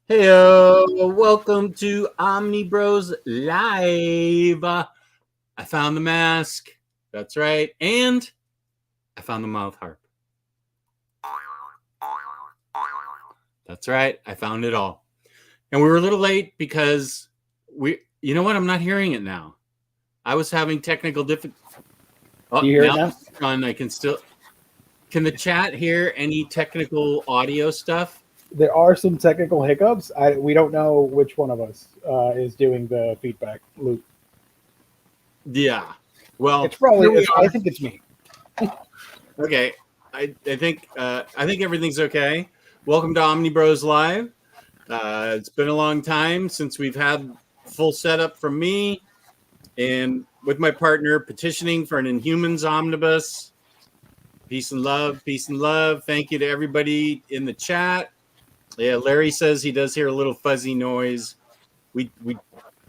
Heyo, welcome to Omnibros Live. I found the mask. That's right. And I found the mouth harp. That's right. I found it all. And we were a little late because you know what? I'm not hearing it now. I was having technical difficulties. Oh, you hear it now? I can still. Can the chat hear any technical audio stuff? There are some technical hiccups. We don't know which one of us is doing the feedback loop. Yeah. Well, it's probably. I think it's me. Okay. I think everything's okay. Welcome to Omnibroslive. It's been a long time since we've had full setup from me and with my partner petitioning for an Inhumans omnibus. Peace and love. Peace and love. Thank you to everybody in the chat. Yeah, Larry says he does hear a little fuzzy noise. We're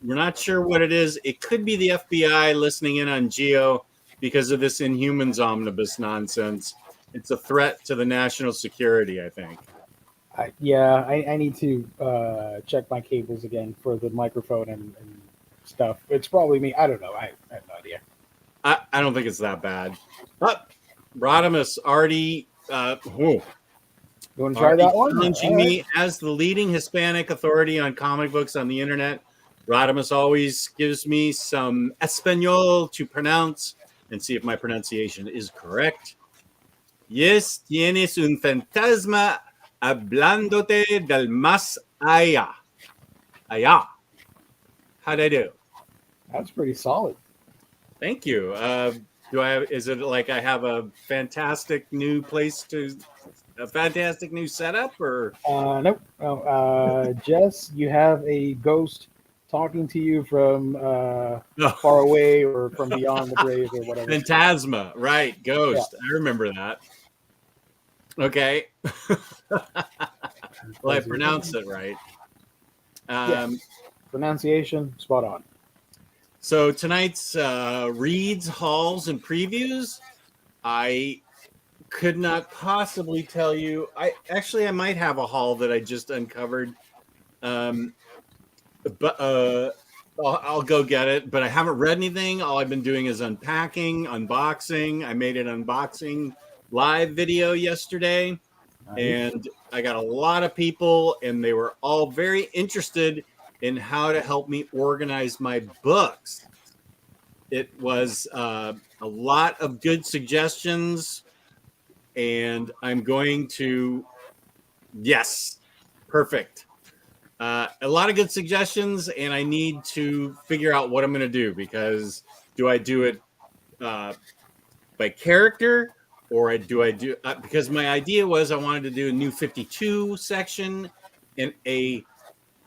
not sure what it is. It could be the FBI listening in on Geo because of this Inhumans omnibus nonsense. It's a threat to the national security, I think. I need to check my cables again for the microphone and stuff. It's probably me. I don't know. I have no idea. I don't think it's that bad. Rodimus already... You want to try that one? Challenging me as the leading Hispanic authority on comic books on the internet. Rodimus always gives me some Espanol to pronounce and see if my pronunciation is correct. Yes, tienes un fantasma hablándote del más allá. Allá. How'd I do? That's pretty solid. Thank you. Is it like I have a fantastic new place to... A fantastic new setup, or nope. No. Jess, you have a ghost talking to you from far away or from beyond the grave or whatever. Phantasma, right? Ghost. Yeah. I remember that. Okay. Well, I pronounced it right. Yes. Pronunciation spot on. So tonight's reads, hauls, and previews. I could not possibly tell you. I might have a haul that I just uncovered, but I'll go get it. But I haven't read anything. All I've been doing is unpacking, unboxing. I made an unboxing live video yesterday, and I got a lot of people, and they were all very interested in how to help me organize my books. It was a lot of good suggestions. And I'm going to, yes, perfect. A lot of good suggestions, and I need to figure out what I'm going to do, because do I do it by character, or because my idea was I wanted to do a new 52 section and a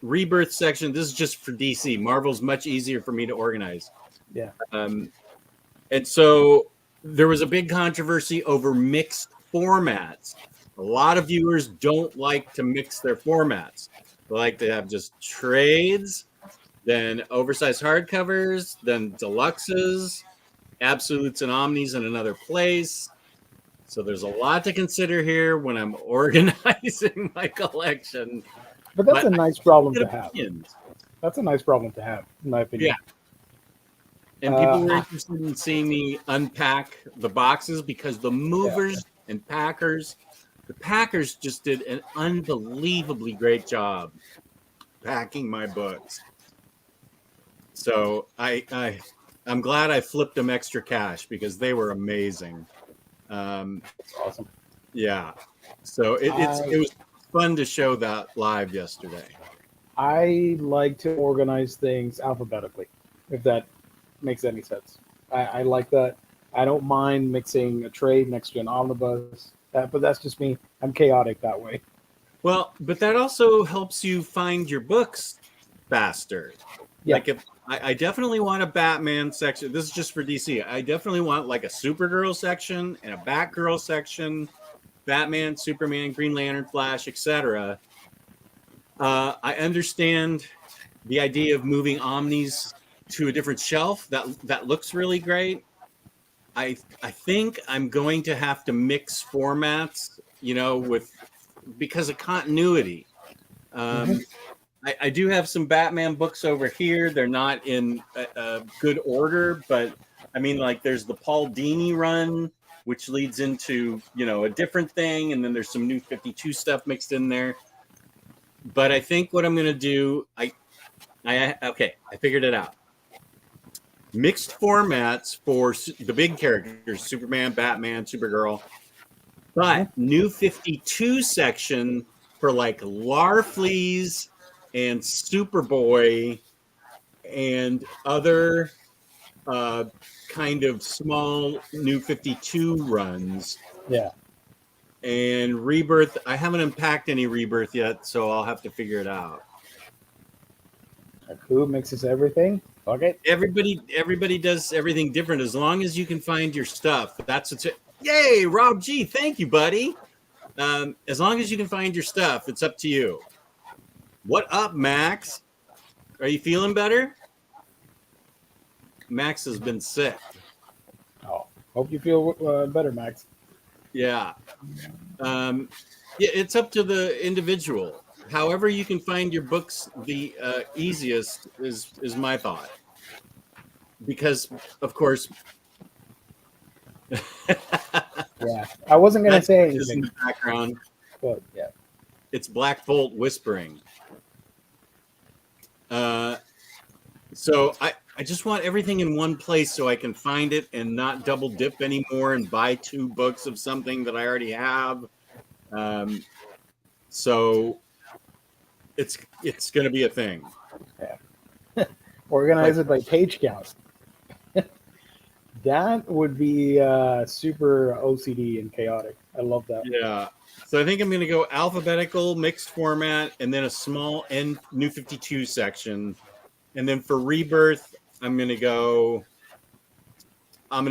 rebirth section. This is just for DC. Marvel's much easier for me to organize. Yeah. And so there was a big controversy over mixed formats. A lot of viewers don't like to mix their formats. They like to have just trades, then oversized hardcovers, then deluxes, absolutes and omnis in another place. So there's a lot to consider here when I'm organizing my collection. But that's a nice problem to have. That's a nice problem to have, in my opinion. Yeah. And people were interested in seeing me unpack the boxes, because the movers and packers, the packers just did an unbelievably great job packing my books. So I'm glad I flipped them extra cash, because they were amazing. That's awesome. Yeah. So it was fun to show that live yesterday. I like to organize things alphabetically, if that makes any sense. I like that. I don't mind mixing a trade next to an omnibus, but that's just me. I'm chaotic that way. Well, but that also helps you find your books faster. Yeah. Like if I definitely want a Batman section. This is just for DC. I definitely want like a Supergirl section and a Batgirl section, Batman, Superman, Green Lantern, Flash, etc. I understand the idea of moving omnis to a different shelf. That looks really great. I think I'm going to have to mix formats, because of continuity. I do have some Batman books over here. They're not in good order, but I mean, like, there's the Paul Dini run, which leads into, a different thing, and then there's some New 52 stuff mixed in there. But I think what I'm going to do, I figured it out. Mixed formats for the big characters, Superman, Batman, Supergirl, but New 52 section for like Larfleeze and Superboy and other kind of small New 52 runs. Yeah. And Rebirth, I haven't unpacked any Rebirth yet, so I'll have to figure it out. Who mixes everything? Okay. Everybody does everything different as long as you can find your stuff. That's what's it. Yay, Rob G. Thank you, buddy. As long as you can find your stuff, it's up to you. What up, Max? Are you feeling better? Max has been sick. Oh, hope you feel better, Max. Yeah. It's up to the individual. However you can find your books the easiest is my thought. Because, of course... Yeah, I wasn't going to say anything. In the background. But, yeah. It's Black Bolt whispering. So I just want everything in one place so I can find it and not double dip anymore and buy 2 books of something that I already have. So it's going to be a thing. Yeah. Organize it by page count. That would be super OCD and chaotic. I love that. Yeah. So I think I'm going to go alphabetical, mixed format, and then a small New 52 section. And then for Rebirth, I'm going to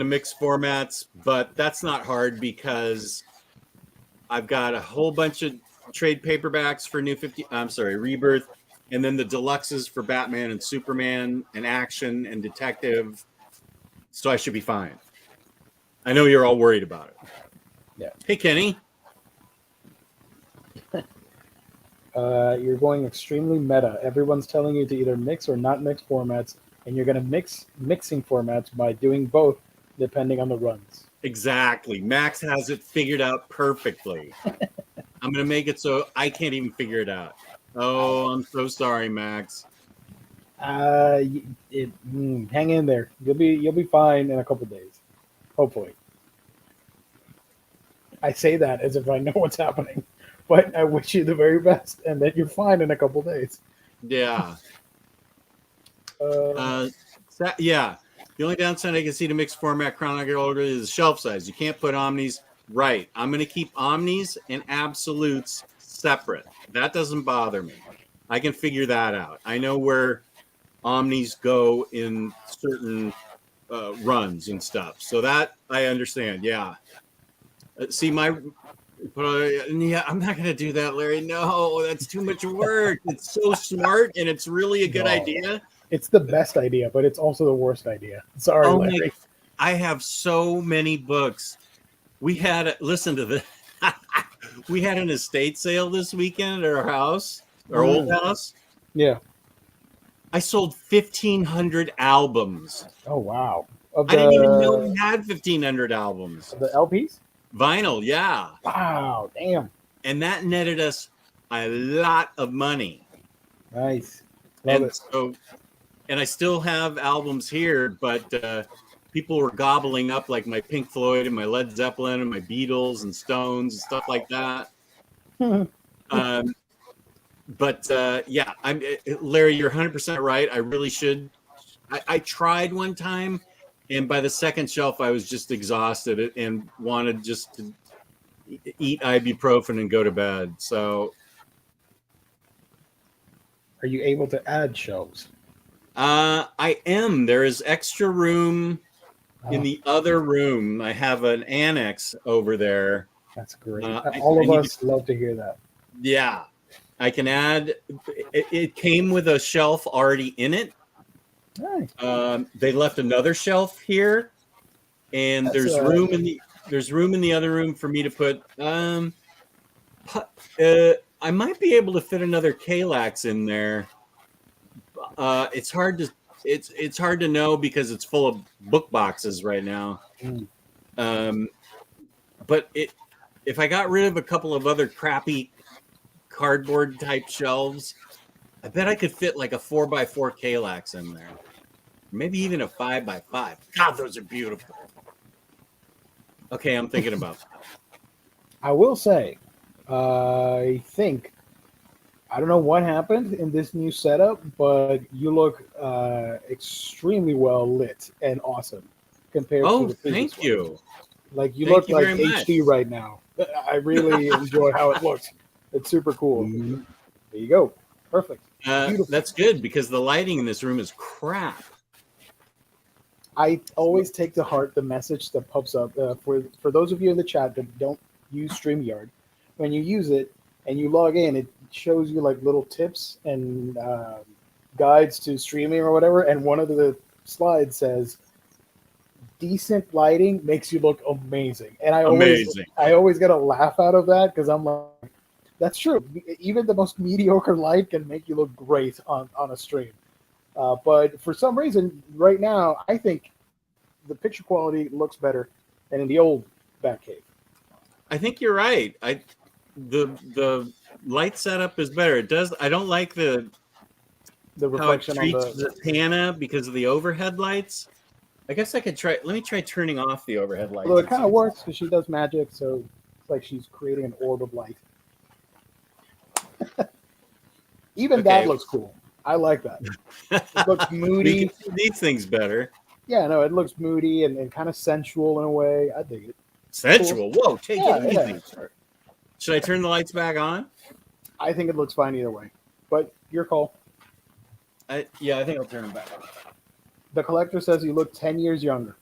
mix formats, but that's not hard because I've got a whole bunch of trade paperbacks for Rebirth, and then the deluxes for Batman and Superman and Action and Detective. So I should be fine. I know you're all worried about it. Yeah. Hey, Kenny. You're going extremely meta. Everyone's telling you to either mix or not mix formats, and you're going to mixing formats by doing both, depending on the runs. Exactly. Max has it figured out perfectly. I'm going to make it so I can't even figure it out. Oh, I'm so sorry, Max. Hang in there. You'll be fine in a couple days, hopefully. I say that as if I know what's happening, but I wish you the very best, and that you're fine in a couple days. Yeah. Yeah. The only downside I can see to mixed format chronological order is the shelf size. You can't put omnis. Right. I'm going to keep omnis and absolutes separate. That doesn't bother me. I can figure that out. I know where omnis go in certain runs and stuff. So that I understand. Yeah. I'm not going to do that, Larry. No, that's too much work. It's so smart and it's really a good idea. It's the best idea, but it's also the worst idea. Sorry, Larry. I have so many books. Listen to this. We had an estate sale this weekend at our house, our old house. Yeah. I sold 1,500 albums. Oh, wow. I didn't even know we had 1,500 albums. The LPs? Vinyl, yeah. Wow, damn. And that netted us a lot of money. Nice. Love it. And I still have albums here, but people were gobbling up like my Pink Floyd and my Led Zeppelin and my Beatles and Stones and stuff like that. Yeah, Larry, you're 100% right. I really should. I tried one time, and by the second shelf, I was just exhausted and wanted just to eat ibuprofen and go to bed. So, are you able to add shelves? I am. There is extra room in the other room. I have an annex over there. That's great. All of us love to hear that. Yeah. I can add. It came with a shelf already in it. Nice. They left another shelf here, and there's room in the other room for me to put I might be able to fit another Kallax in there. It's hard to know because it's full of book boxes right now. But if I got rid of a couple of other crappy cardboard type shelves, I bet I could fit like a 4x4 Kallax in there. Maybe even a 5x5. God, those are beautiful. Okay, I'm thinking about that. I will say, I don't know what happened in this new setup, but you look extremely well lit and awesome compared to the previous thank you. Like you Thank look you like very much. HD right now. I really enjoy how it looks. It's super cool. Mhm. There you go. Perfect. That's good because the lighting in this room is crap. I always take to heart the message that pops up for those of you in the chat that don't use StreamYard. When you use it and you log in, it shows you like little tips and guides to streaming or whatever. And one of the slides says, "Decent lighting makes you look amazing." And I always get a laugh out of that because I'm like, that's true. Even the most mediocre light can make you look great on a stream. But for some reason, right now, I think the picture quality looks better than in the old Batcave. I think you're right. The light setup is better. It does. I don't like the reflection how it treats on the Tana because of the overhead lights. I guess I could try. Let me try turning off the overhead lights. Well, it kind of works because she does magic, so it's like she's creating an orb of light. Even that looks cool. I like that. It looks moody. We can see these things better. Yeah, no, it looks moody and kind of sensual in a way. I dig it. Sensual? Cool. Whoa, take it easy. Yeah. Should I turn the lights back on? I think it looks fine either way, but your call. I think I'll turn them back on. The collector says you look 10 years younger.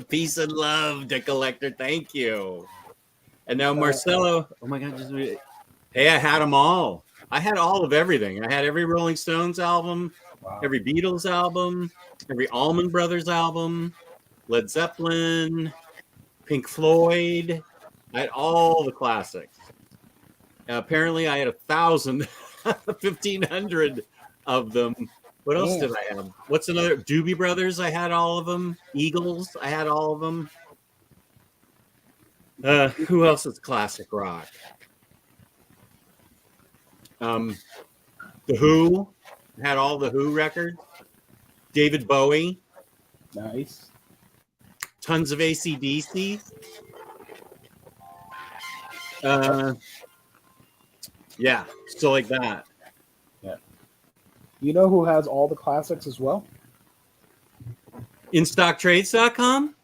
Peace and love, the collector. Thank you. And now Marcelo. Oh my God! Hey, I had them all. I had all of everything. I had every Rolling Stones album, every Beatles album, every Allman Brothers album, Led Zeppelin, Pink Floyd. I had all the classics. Apparently, I had 1,000, 1,500 of them. What else did I have? What's another? Doobie Brothers, I had all of them. Eagles, I had all of them. Who else is classic rock? The Who, had all the Who records. David Bowie. Nice. Tons of AC/DC. Yeah, still like that. Yeah. You know who has all the classics as well? InStockTrades.com?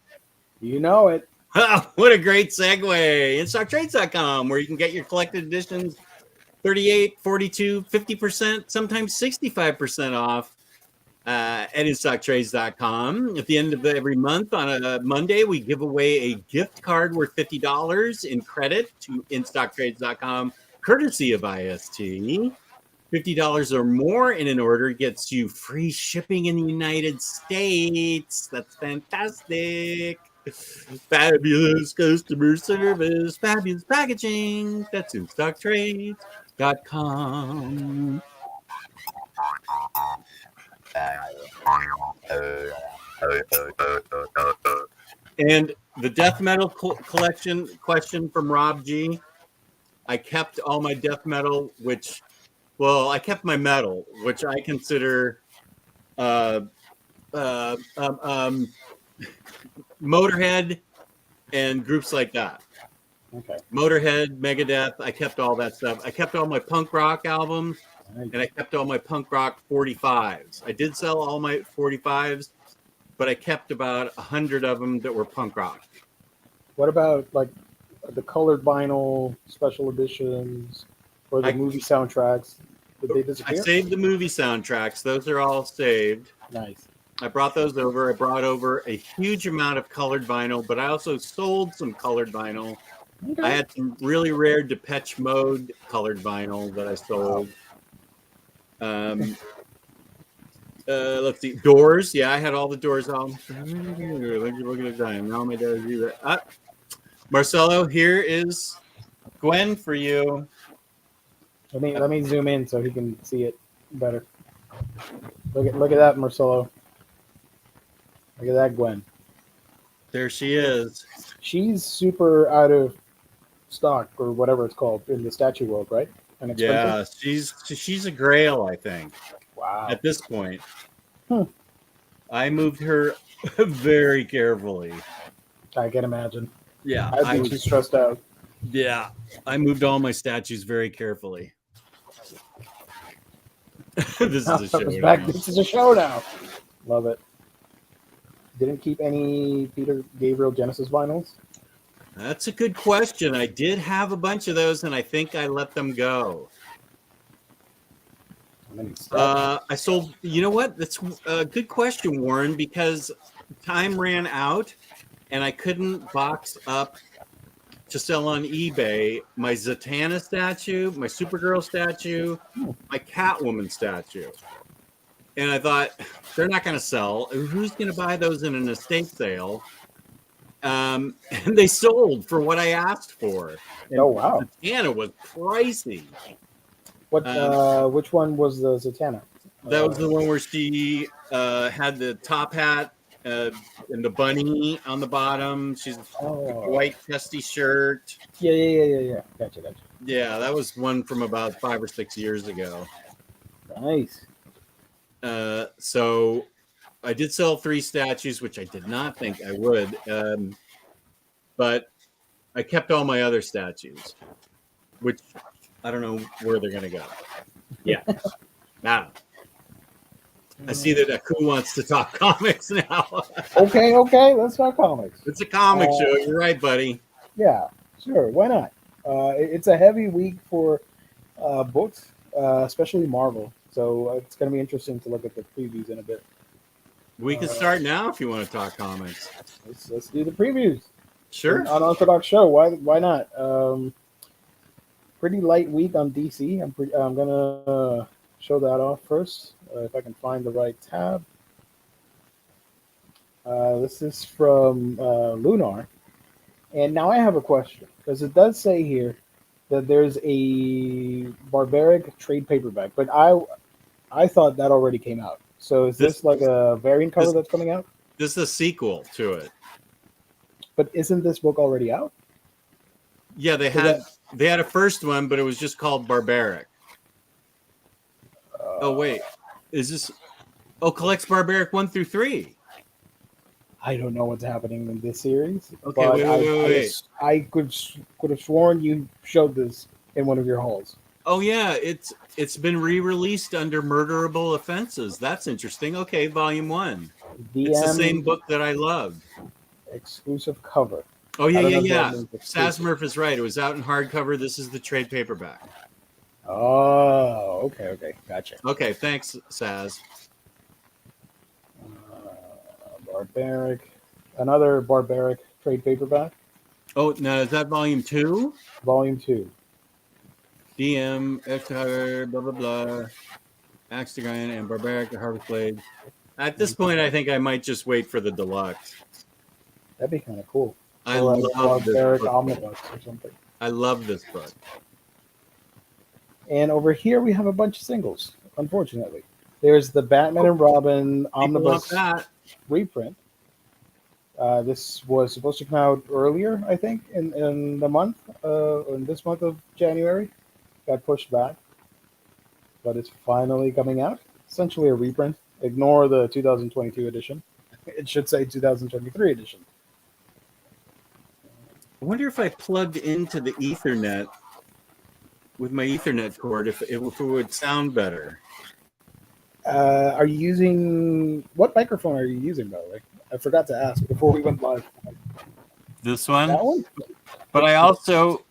You know it. Oh, what a great segue. InStockTrades.com, where you can get your collected editions 38, 42, 50%, sometimes 65% off at InStockTrades.com. At the end of every month on a Monday, we give away a gift card worth $50 in credit to InStockTrades.com, courtesy of IST. $50 or more in an order gets you free shipping in the United States. That's fantastic. Fabulous customer service, fabulous packaging. That's InStockTrades.com. And the death metal collection question from Rob G. I kept all my death metal, I kept my metal, which I consider Motorhead and groups like that. Okay. Motorhead, Megadeth, I kept all that stuff. I kept all my punk rock albums, and I kept all my punk rock 45s. I did sell all my 45s, but I kept about 100 of them that were punk rock. What about like the colored vinyl special editions or the movie soundtracks? Did they disappear? I saved the movie soundtracks. Those are all saved. Nice. I brought those over. I brought over a huge amount of colored vinyl, but I also sold some colored vinyl. Okay. I had some really rare Depeche Mode colored vinyl that I sold. Let's see. Doors. Yeah, I had all the Doors albums. Look at the time. Now my dad do that. Marcelo, here is Gwen for you. Let me zoom in so he can see it better. Look at that, Marcelo. Look at that, Gwen. There she is. She's super out of stock or whatever it's called in the statue world, right? And expensive. Yeah, she's a grail, I think. Wow. At this point, Hmm. I moved her very carefully. I can imagine. Yeah, I'd be too stressed out. Yeah, I moved all my statues very carefully. This is a show. This is a show now. Love it. Didn't keep any Peter Gabriel Genesis vinyls? That's a good question. I did have a bunch of those, and I think I let them go. I sold. You know what? That's a good question, Warren, because time ran out, and I couldn't box up to sell on eBay my Zatanna statue, my Supergirl statue, my Catwoman statue. And I thought, they're not going to sell. Who's going to buy those in an estate sale? And they sold for what I asked for. And oh, wow. Zatanna was pricey. Which one was the Zatanna? That was the one where she had the top hat and the bunny on the bottom. She's a white chesty shirt. Yeah. Gotcha. Yeah, that was one from about 5 or 6 years ago. Nice. So I did sell 3 statues, which I did not think I would. But I kept all my other statues, which I don't know where they're going to go. Yeah. Now, I see that Aku wants to talk comics now. Okay. Let's talk comics. It's a comic show. You're right, buddy. Yeah, sure. Why not? It's a heavy week for books, especially Marvel. So it's going to be interesting to look at the previews in a bit. We can start now if you want to talk comics. Let's do the previews. Sure. An unorthodox show. Why not? Pretty light week on DC. I'm gonna show that off first if I can find the right tab. This is from Lunar, and now I have a question because it does say here that there's a barbaric trade paperback, but I thought that already came out. So is this like a variant cover that's coming out? This is a sequel to it. But isn't this book already out? Yeah, they had a first one, but it was just called Barbaric. Oh wait, is this? Oh, collects Barbaric 1 through 3. I don't know what's happening in this series. Okay, wait. I could have sworn you showed this in one of your hauls. Oh yeah, it's been re-released under Murderable Offenses. That's interesting. Okay, Volume 1. It's the same book that I loved. Exclusive cover. Oh yeah. Sasmurph is right. It was out in hardcover. This is the trade paperback. Oh, okay, gotcha. Okay, thanks, Saz. Barbaric, another Barbaric trade paperback. Oh, now is that Volume 2? Volume 2. DM, Extra, blah blah blah. Axe to Grind and Barbaric, the Harvest Blade. At this point, I think I might just wait for the deluxe. That'd be kind of cool. I love Barbaric Omnibus or something. I love this book. And over here we have a bunch of singles. Unfortunately, there's the Batman and Robin Omnibus reprint. This was supposed to come out earlier, I think, in the month, in this month of January. Got pushed back, but it's finally coming out. Essentially a reprint. Ignore the 2022 edition. It should say 2023 edition. I wonder if I plugged into the Ethernet with my Ethernet cord, if it would sound better. Are you using... What microphone are you using, by the way? I forgot to ask before we went live. This one? That one? But I also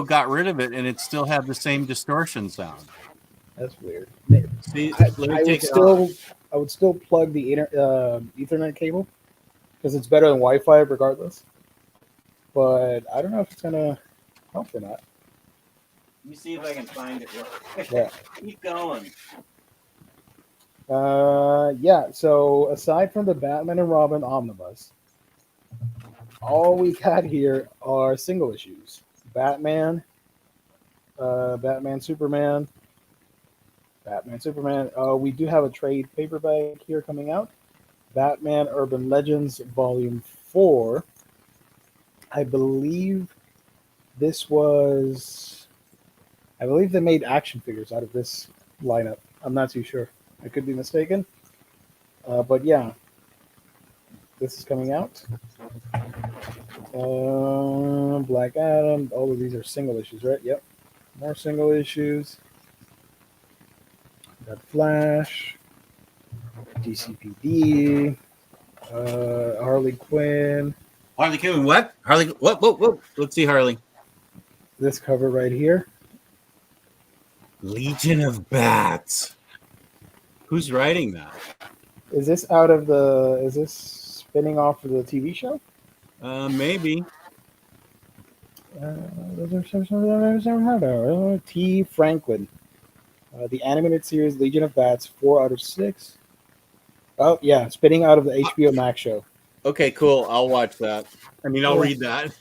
got rid of it, and it still had the same distortion sound. That's weird. See, I would still plug the Ethernet cable because it's better than Wi-Fi regardless. But I don't know if it's gonna help or not. Let me see if I can find it. Yeah. Keep going. Yeah. So aside from the Batman and Robin Omnibus, all we got here are single issues. Batman, Batman, Superman, Batman, Superman. We do have a trade paperback here coming out. Batman Urban Legends Volume 4. I believe this was... I believe they made action figures out of this lineup. I'm not too sure. I could be mistaken. But yeah, this is coming out. Black Adam. All of these are single issues, right? Yep. More single issues. Got Flash. DCPD. Harley Quinn. Harley Quinn, what? Harley, what? Let's see Harley. This cover right here. Legion of Bats. Who's writing that? Is this out of the... Is this spinning off of the TV show? Maybe. T. Franklin. The animated series Legion of Bats, 4 out of 6. Oh, yeah, spinning out of the HBO Max show. Okay, cool. I'll watch that. I mean, I'll read that.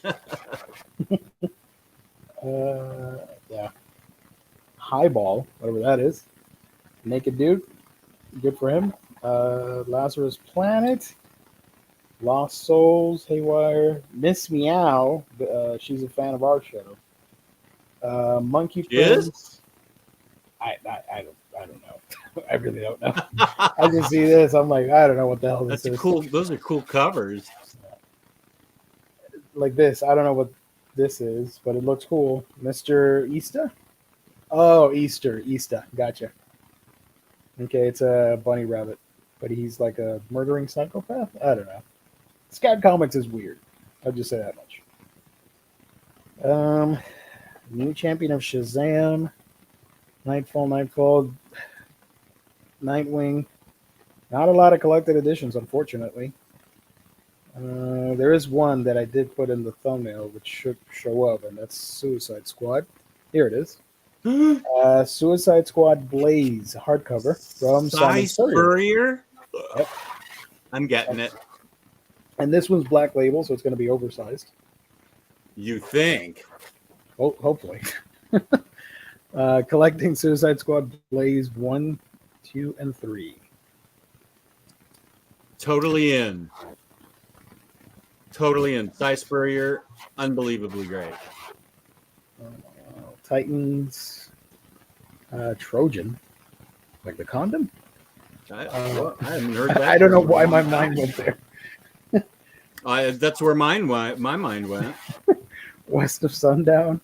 Yeah. Highball, whatever that is. Naked Dude. Good for him. Lazarus Planet. Lost Souls, Haywire. Miss Meow. She's a fan of our show. Monkey Friends. I don't know. I really don't know. I just see this. I'm like, I don't know what the hell this is. Cool. Those are cool covers. Like this. I don't know what this is, but it looks cool. Mr. Easter? Oh, Easter. Gotcha. Okay, it's a bunny rabbit, but he's like a murdering psychopath? I don't know. Scat Comics is weird. I'll just say that much. New champion of Shazam. Nightfall. Nightwing. Not a lot of collected editions, unfortunately. There is one that I did put in the thumbnail, which should show up, and that's Suicide Squad. Here it is. Suicide Squad Blaze hardcover from Simon Spurrier. Yep. I'm getting it. And this one's black label, so it's going to be oversized. You think? Oh, hopefully. Collecting Suicide Squad Blaze 1, 2, and 3. Totally in. Cy Spurrier, unbelievably great. Titans. Trojan. Like the condom? I haven't heard that. I don't know why my mind went there. That's where my mind went. West of Sundown.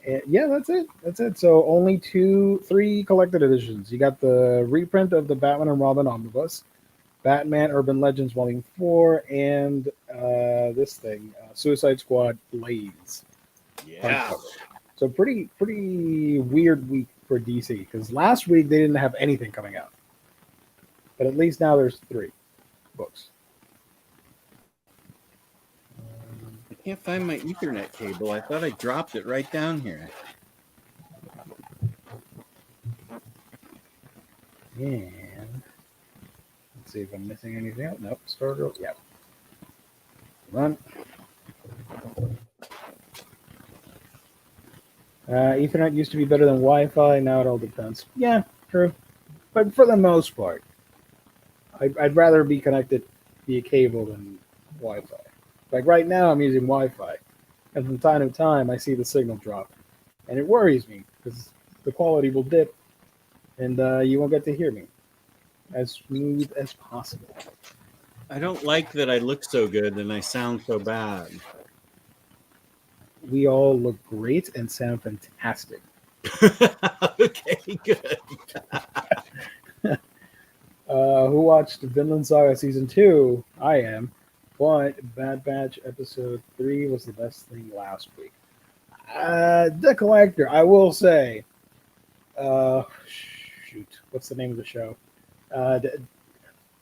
And yeah, that's it. So only 3 collected editions. You got the reprint of the Batman and Robin Omnibus, Batman Urban Legends Volume 4, and this thing, Suicide Squad Blaze. Yeah. So pretty weird week for DC, because last week they didn't have anything coming out. But at least now there's 3 books. I can't find my Ethernet cable. I thought I dropped it right down here. And let's see if I'm missing anything else. Nope. Starter. Yeah. Run. Ethernet used to be better than Wi-Fi. Now it all depends. Yeah, true. But for the most part, I'd rather be connected via cable than Wi-Fi. Like right now, I'm using Wi-Fi, and from time to time, I see the signal drop, and it worries me because the quality will dip, and you won't get to hear me as smooth as possible. I don't like that I look so good and I sound so bad. We all look great and sound fantastic. Okay, good. Who watched Vinland Saga Season 2? I am. But Bad Batch Episode 3 was the best thing last week. The Collector, I will say. Shoot. What's the name of the show?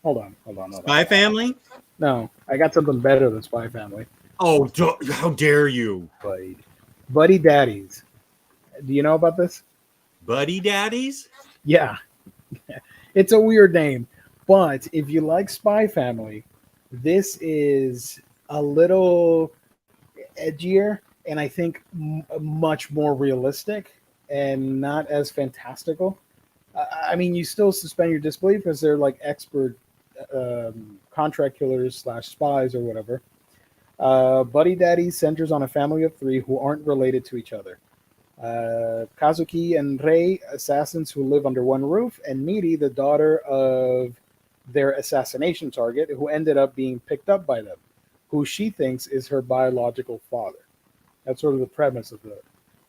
Hold on. Spy Family? No, I got something better than Spy Family. Oh, how dare you? Buddy Daddies. Do you know about this? Buddy Daddies? Yeah. It's a weird name. But if you like Spy Family, this is a little edgier and I think much more realistic and not as fantastical. I mean, you still suspend your disbelief because they're like expert contract killers / spies or whatever. Buddy Daddy centers on a family of 3 who aren't related to each other. Kazuki and Rei, assassins who live under one roof, and Miri, the daughter of their assassination target, who ended up being picked up by them, who she thinks is her biological father. That's sort of the premise of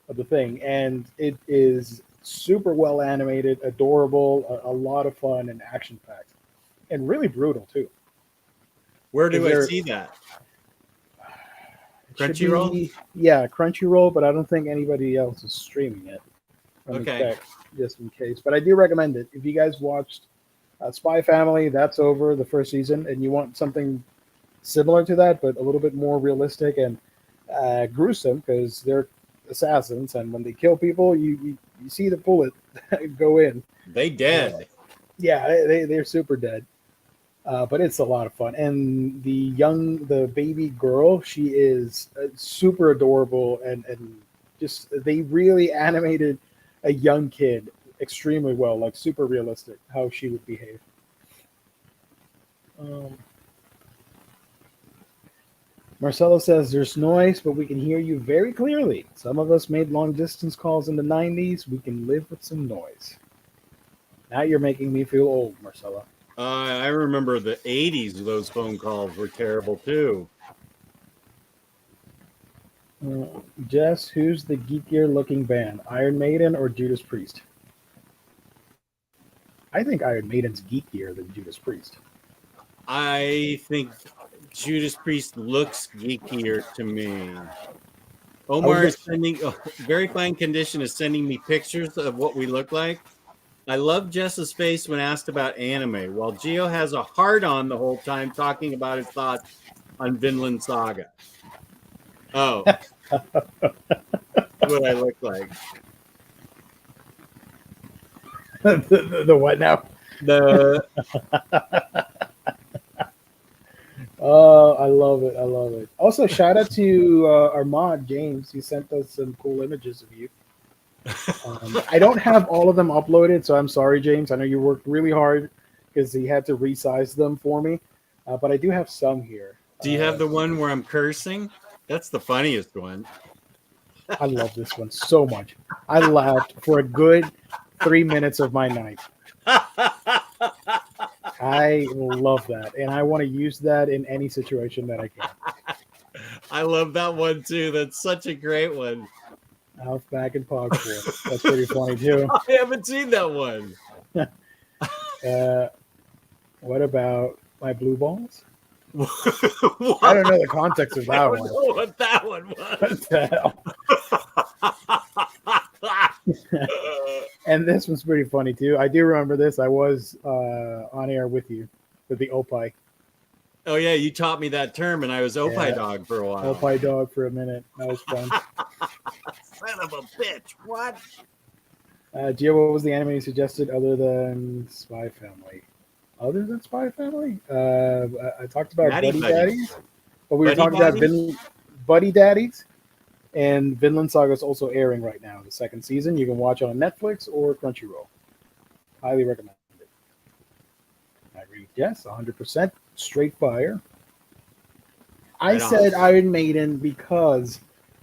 the thing, and it is super well animated, adorable, a lot of fun and action packed, and really brutal too. Where do I see that? Crunchyroll? Yeah, Crunchyroll, but I don't think anybody else is streaming it. Let me Okay. check, just in case. But I do recommend it. If you guys watched Spy Family, that's over the first season, and you want something similar to that, but a little bit more realistic and gruesome, because they're assassins, and when they kill people, you see the bullet go in. They dead. Yeah, they're super dead. But it's a lot of fun. And the baby girl, she is super adorable, and just they really animated a young kid extremely well, like super realistic how she would behave. Marcelo says there's noise, but we can hear you very clearly. Some of us made long distance calls in the 90s. We can live with some noise. Now you're making me feel old, Marcelo. I remember the 80s, those phone calls were terrible too. Jess, who's the geekier looking band? Iron Maiden or Judas Priest? I think Iron Maiden's geekier than Judas Priest. I think Judas Priest looks geekier to me. Omar is sending, very fine condition, is sending me pictures of what we look like. I love Jess's face when asked about anime, while Gio has a heart on the whole time talking about his thoughts on Vinland Saga. Oh, what I look like. the what now? The Oh, I love it. I love it. Also, shout out to our mod, James. He sent us some cool images of you. I don't have all of them uploaded, so I'm sorry, James. I know you worked really hard because he had to resize them for me, but I do have some here. Do you have the one where I'm cursing? That's the funniest one. I love this one so much. I laughed for a good 3 minutes of my night. I love that, and I want to use that in any situation that I can. I love that one too. That's such a great one. Alf back in Pogsport. That's pretty funny too. I haven't seen that one. What about my blue balls? What? I don't know the context of that I don't one. know what that one was. What the hell? And this one's pretty funny too. I do remember this. I was on air with you with the Opie. Oh yeah, you taught me that term, and I was Opie dog for a while. Opie dog for a minute. That was fun. Son of a bitch! What? Gio, what was the anime you suggested other than Spy Family? Other than Spy Family? I talked about Buddy Daddies, but we were talking about Buddy Daddies, and Vinland Saga is also airing right now. The second season, you can watch it on Netflix or Crunchyroll. Highly recommend it. I agree with Jess, 100%. Straight fire. I said Iron Maiden because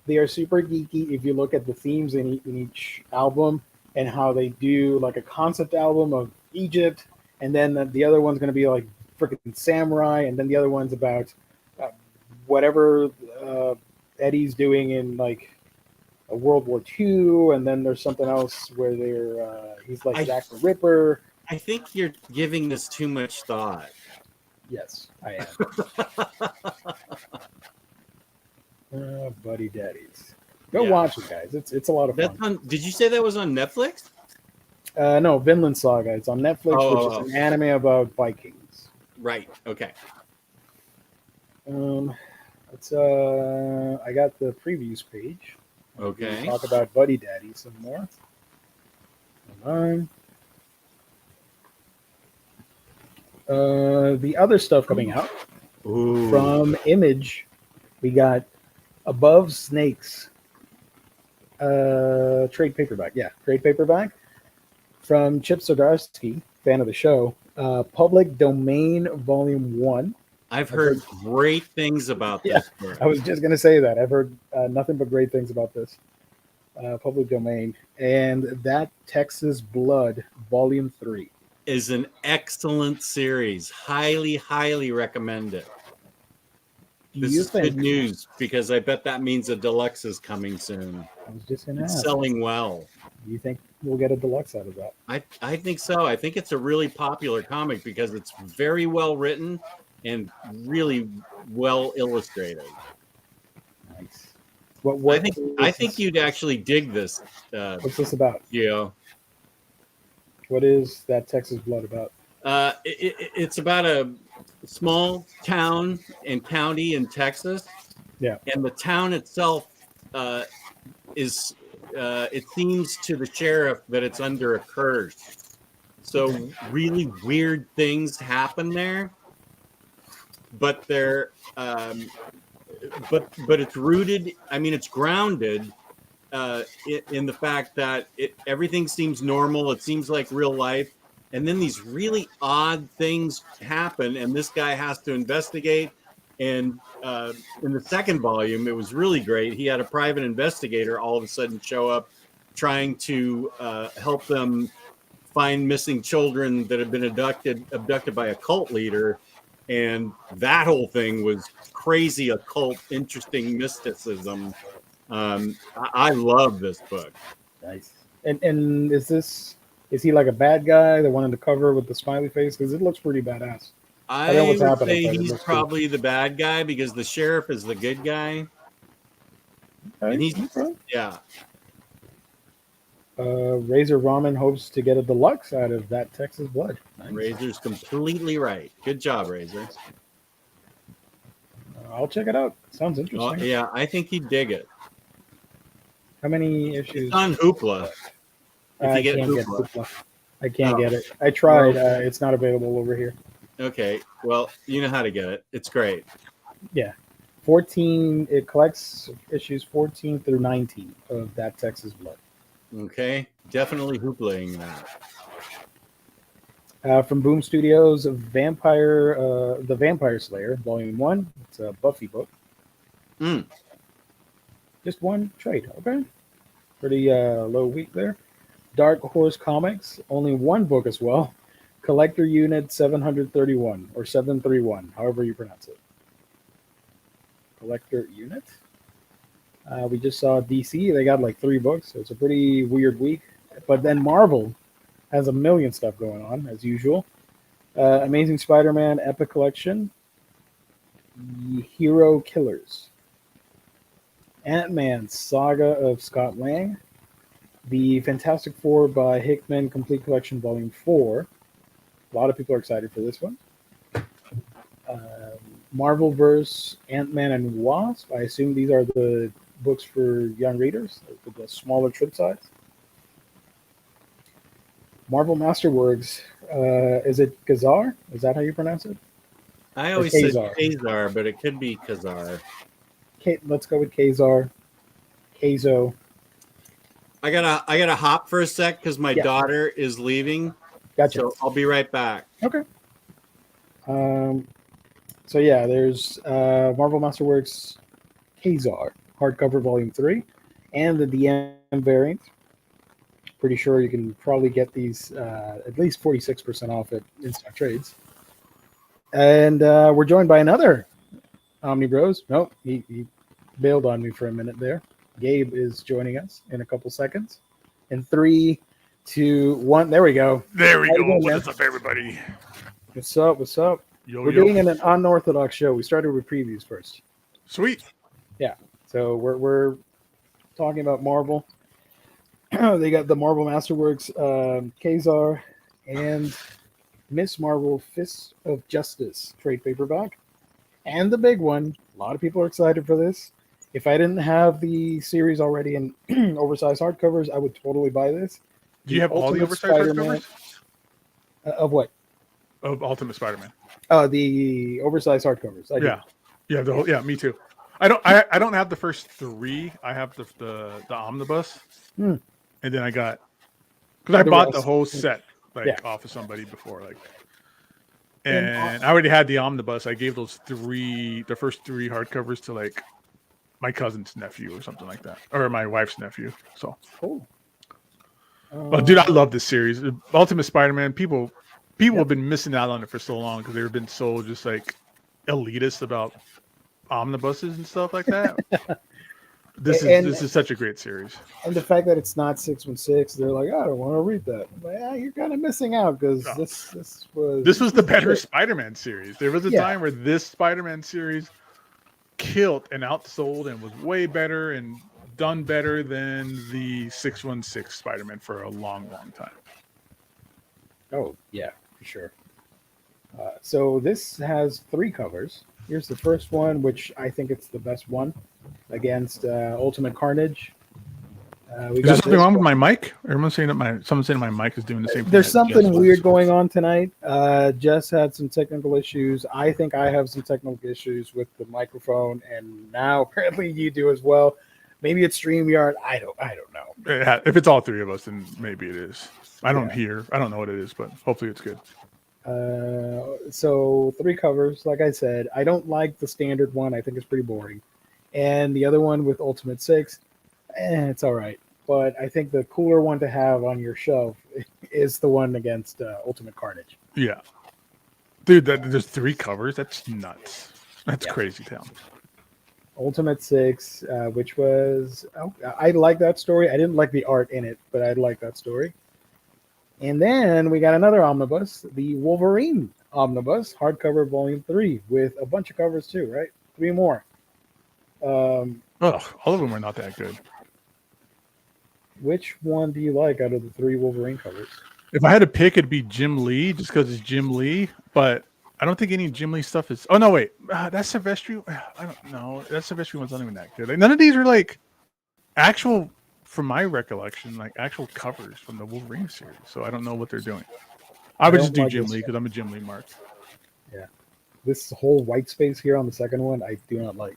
they are super geeky. If you look at the themes in each album and how they do like a concept album of Egypt, and then the other one's going to be like freaking samurai, and then the other one's about whatever Eddie's doing in like a World War II, and then there's something else where he's like Jack the Ripper. I think you're giving this too much thought. Yes, I am. Buddy Daddies. Go watch it, guys. It's a lot of fun. Did you say that was on Netflix? No, Vinland Saga. It's on Netflix, which is an anime about Vikings. Right. Okay. Let's. I got the previews page. Okay. Talk about Buddy Daddy some more. Hold on. The other stuff coming out from Image, we got Above Snakes. Trade paperback. Yeah, trade paperback from Chip Zdarsky, fan of the show. Public Domain Volume 1. I've heard great things about Yeah, this book. I was just going to say that. I've heard nothing but great things about this. Public Domain. And That Texas Blood, Volume 3. Is an excellent series. Highly, highly recommend it. This is good news because I bet that means a deluxe is coming soon. I was just going to It's ask. selling well. Do you think we'll get a deluxe out of that? I think so. I think it's a really popular comic because it's very well written and really well illustrated. Nice. What I think you'd actually dig this. What's this about? Yeah. What is That Texas Blood about? It's about a small town and county in Texas. Yeah. And the town itself is, it seems to the sheriff that it's under a curse. So really weird things happen there. But they're, but it's rooted, I mean, it's grounded in the fact that everything seems normal. It seems like real life. And then these really odd things happen, and this guy has to investigate. And in the second volume, it was really great. He had a private investigator all of a sudden show up trying to help them find missing children that had been abducted by a cult leader. And that whole thing was crazy, occult, interesting mysticism. I love this book. Nice. And is he like a bad guy, the one on the cover with the smiley face? Because it looks pretty badass. I would say he's probably the bad guy because the sheriff is the good guy. Okay. And he's yeah. Razor Ramen hopes to get a deluxe out of That Texas Blood. Nice. Razor's completely right. Good job, Razor. I'll check it out. Sounds interesting. Yeah, I think he'd dig it. How many issues? It's on Hoopla. I can't get Hoopla. I can't get it. I tried. It's not available over here. Okay. Well, you know how to get it. It's great. Yeah. 14. It collects issues 14 through 19 of That Texas Blood. Okay. Definitely Hooplaing that. From Boom Studios, The Vampire Slayer, Volume 1. It's a Buffy book. Just one trade. Okay. Pretty low week there. Dark Horse Comics, only one book as well. Collector Unit 731 or 731, however you pronounce it. Collector Unit. We just saw DC. They got like 3 books, so it's a pretty weird week. But then Marvel has a million stuff going on, as usual. Amazing Spider-Man Epic Collection. Hero Killers. Ant-Man Saga of Scott Lang. The Fantastic Four by Hickman Complete Collection Volume 4. A lot of people are excited for this one. Marvelverse Ant-Man and Wasp. I assume these are the books for young readers, with the smaller trip size. Marvel Masterworks. Is it Kazar? Is that how you pronounce it? I always said Kazar, but it could be Kazar. Let's go with Kazar. Kazo. I gotta hop for a sec because my daughter is leaving. Gotcha. So I'll be right back. Okay. So yeah, there's Marvel Masterworks Kazar hardcover volume 3 and the DM variant. Pretty sure you can probably get these at least 46% off at Instant Trades. And we're joined by another Omnibros. Nope, he bailed on me for a minute there. Gabe is joining us in a couple seconds. In 3, 2, 1. There we go. There we go. What's up, everybody? What's up? What's up? We're doing an unorthodox show. We started with previews first. Sweet. Yeah. So we're talking about Marvel. They got the Marvel Masterworks Kazar and Miss Marvel Fist of Justice trade paperback. And the big one, a lot of people are excited for this. If I didn't have the series already in oversized hardcovers, I would totally buy this. Do you have all the oversized hardcovers? Of what? Of Ultimate Spider-Man. The oversized hardcovers. I do. Yeah, me too. I don't have the first three. I have the omnibus, Hmm. and then I got because I The bought the rest. whole set Yeah. off of somebody before And, and I already had the omnibus. I gave the first three hardcovers to like my cousin's nephew or something like that, or my wife's nephew. So cool. But dude, I love this series. Ultimate Spider-Man. People Yep. have been missing out on it for so long because they've been so just like elitist about omnibuses and stuff like that. This is such a great series. And the fact that it's not 616, they're like, I don't want to read that. I'm like, you're kind of missing out because No. this was the better Spider-Man series. There was a Yeah. time where this Spider-Man series killed and outsold and was way better and done better than the 616 Spider-Man for a long, long time. Oh, yeah, for sure. So this has 3 covers. Here's the first one, which I think it's the best one, against Ultimate Carnage. Is there something wrong with my mic? Someone's saying that my mic is doing the same thing. There's something weird going on tonight. Jess had some technical issues. I think I have some technical issues with the microphone, and now apparently you do as well. Maybe it's StreamYard. I don't know. If it's all 3 of us, then maybe it is. I don't Yeah. hear. I don't know what it is, but hopefully it's good. So 3 covers, like I said. I don't like the standard one. I think it's pretty boring. And the other one with Ultimate 6, it's all right. But I think the cooler one to have on your shelf is the one against Ultimate Carnage. Yeah. Dude, there's 3 covers? That's nuts. That's crazy town. Ultimate 6, which was... I like that story. I didn't like the art in it, but I like that story. And then we got another omnibus, the Wolverine omnibus, hardcover volume 3, with a bunch of covers too, right? 3 more. All of them are not that good. Which one do you like out of the 3 Wolverine covers? If I had to pick, it'd be Jim Lee, just because it's Jim Lee. But I don't think any Jim Lee stuff is... Oh, no, wait. That Silvestri... I don't know. That Silvestri one's not even that good. Like, none of these are like actual... From my recollection, like actual covers from the Wolverine series. So I don't know what they're doing. I would just do Jim Lee because I'm a Jim Lee mark. Yeah. This whole white space here on the second one, I do not like.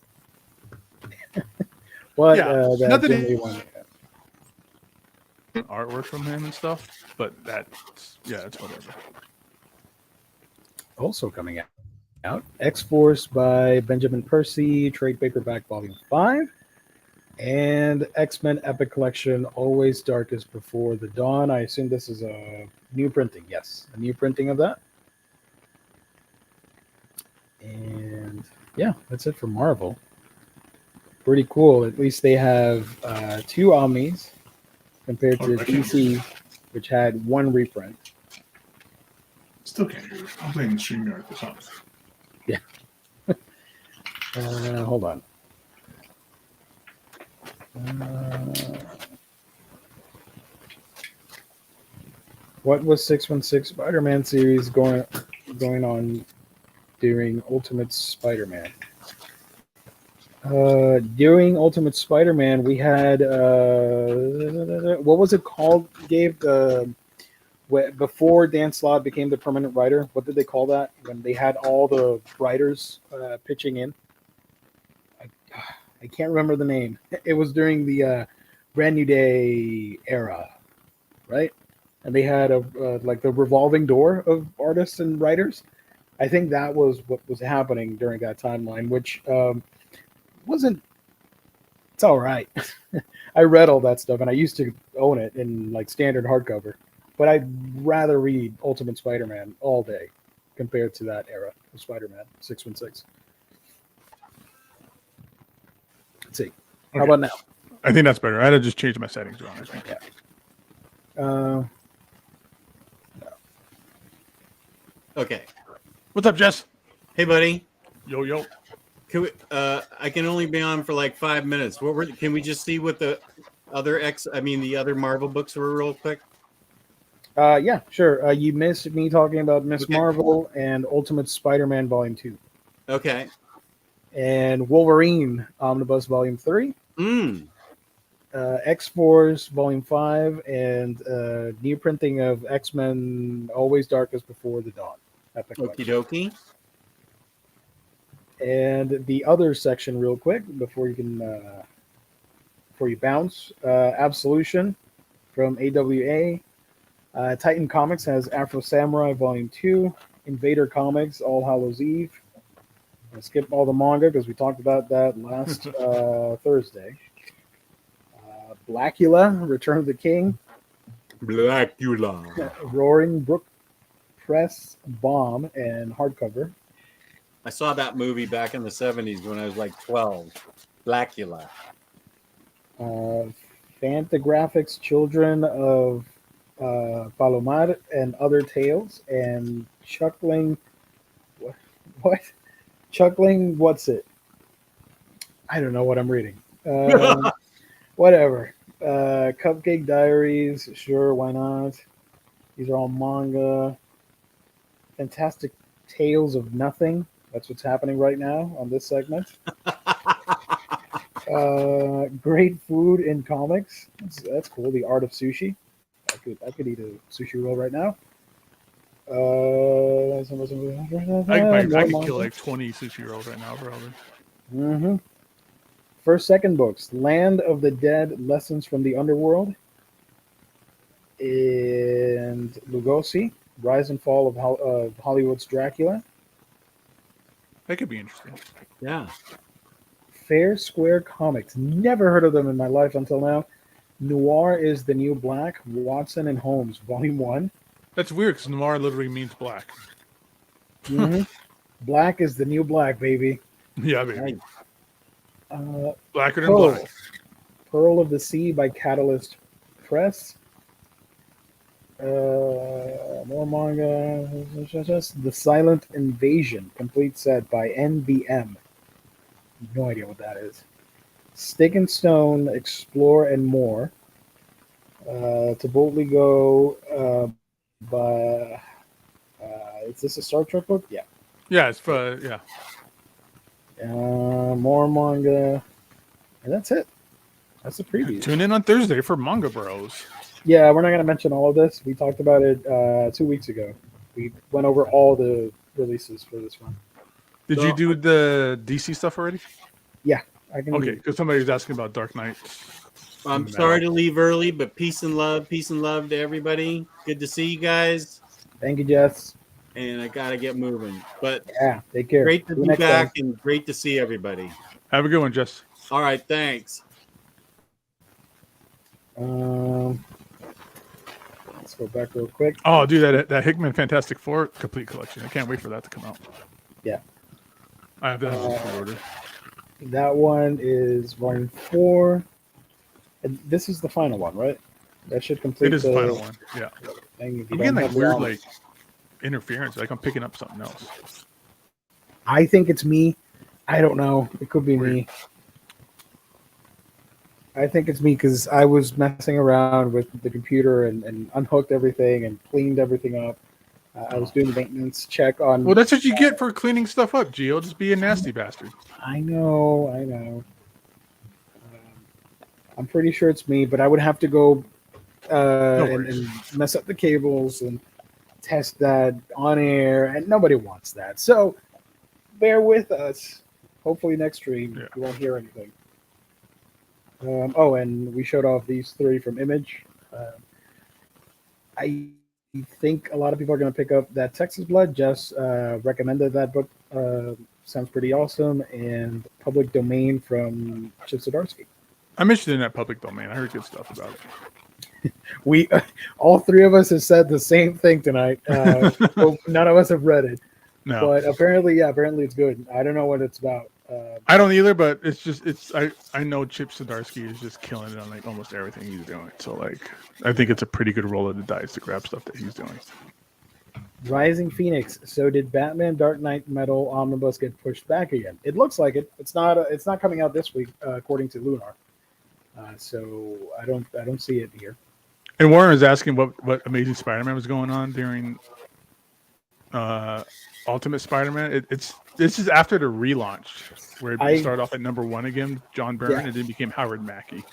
But that Jim Lee one. Artwork from him and stuff, but it's whatever. Also coming out, X-Force by Benjamin Percy, trade paperback volume 5. And X-Men Epic Collection, Always Darkest Before the Dawn. I assume this is a new printing. Yes, a new printing of that. And yeah, that's it for Marvel. Pretty cool. At least they have 2 Omnis compared to DC, which had 1 reprint. Still can't hear you. I'm playing StreamYard for something. Yeah. Hold on. What was 616 Spider-Man series going on during Ultimate Spider-Man? During Ultimate Spider-Man, we had what was it called, Gabe? Before Dan Slott became the permanent writer, what did they call that? When they had all the writers pitching in? I can't remember the name. It was during the Brand New Day era, right? And they had like the revolving door of artists and writers. I think that was what was happening during that timeline, which wasn't. It's all right. I read all that stuff, and I used to own it in like standard hardcover. But I'd rather read Ultimate Spider-Man all day compared to that era of Spider-Man 616. Let's see. How about now? I think that's better. I had to just change my settings around, I think. Yeah. No. Okay. What's up, Jess? Hey, buddy. Yo. Can we, I can only be on for like 5 minutes. Can we just see what the other the other Marvel books were real quick? Yeah, sure. You missed me talking about Miss Marvel and Ultimate Spider-Man Volume 2. Okay. And Wolverine Omnibus Volume 3. X-Force Volume 5, and new printing of X-Men Always Darkest Before the Dawn. Epic Okie dokie. And the other section, real quick, before you bounce, Absolution from AWA. Titan Comics has Afro Samurai Volume 2. Invader Comics, All Hallows Eve. I'll skip all the manga because we talked about that last Thursday. Blackula, Return of the King. Blackula. Roaring Brook Press, Bomb, and hardcover. I saw that movie back in the 70s when I was like 12. Blackula. Fantagraphics, Children of Palomar and Other Tales, and Chuckling. What? Chuckling, what's it? I don't know what I'm reading. Whatever. Cupcake Diaries, sure, why not? These are all manga. Fantastic Tales of Nothing. That's what's happening right now on this segment. Great food in comics. That's cool. The Art of Sushi. I could eat a sushi roll right now. I could kill like 20 sushi rolls right now, probably. Mm-hmm. First, second books: Land of the Dead, Lessons from the Underworld, and Lugosi, Rise and Fall of Hollywood's Dracula. That could be interesting. Yeah. Fair Square Comics. Never heard of them in my life until now. Noir is the New Black, Watson and Holmes, Volume 1. That's weird because noir literally means black. Mm-hmm. Black is the new black, baby. Yeah, baby. Blacker than Pearl. black. Pearl of the Sea by Catalyst Press. More manga. The Silent Invasion, complete set by NBM. No idea what that is. Stick and Stone, Explore and More. To Boldly Go by... is this a Star Trek book? Yeah. Yeah, it's for, yeah. More manga. And that's it. That's the preview. Tune in on Thursday for Manga Bros. Yeah, we're not going to mention all of this. We talked about it 2 weeks ago. We went over all the releases for this one. Did you do the DC stuff already? Yeah. I can. Okay, because somebody was asking about Dark Knight. I'm sorry to leave early, but peace and love to everybody. Good to see you guys. Thank you, Jess. And I got to get moving. But yeah, take care. Great to be back and great to see everybody. Have a good one, Jess. All right, thanks. Let's go back real quick. Oh, dude, that Hickman Fantastic Four complete collection. I can't wait for that to come out. Yeah. I have that in order. That one is Volume 4. And this is the final one, right? That should complete. It is the final one. Yeah. I'm getting like weird like interference. Like I'm picking up something else. I think it's me. I don't know. It could be me. I think it's me because I was messing around with the computer and unhooked everything and cleaned everything up. I was doing the maintenance check on. Well, that's what you get for cleaning stuff up, Gio. Just be a nasty bastard. I know. I'm pretty sure it's me, but I would have to go and mess up the cables and test that on air, and nobody wants that. So bear with us. Hopefully next stream you won't hear anything. And we showed off these 3 from Image. I think a lot of people are going to pick up that Texas Blood. Jess recommended that book. Sounds pretty awesome. And Public Domain from Chip Zdarsky. I'm interested in that Public Domain. I heard good stuff about it. We all 3 of us have said the same thing tonight. None of us have read it. No. But apparently it's good. I don't know what it's about. I don't either, but I know Chip Zdarsky is just killing it on like almost everything he's doing. So like I think it's a pretty good roll of the dice to grab stuff that he's doing. Rising Phoenix. So did Batman Dark Knight Metal Omnibus get pushed back again? It looks like it. It's not coming out this week according to Lunar. So I don't see it here. And Warren was asking what Amazing Spider-Man was going on during Ultimate Spider-Man. This is after the relaunch where it started off at #1 again, John Byrne, and then became Howard Mackie.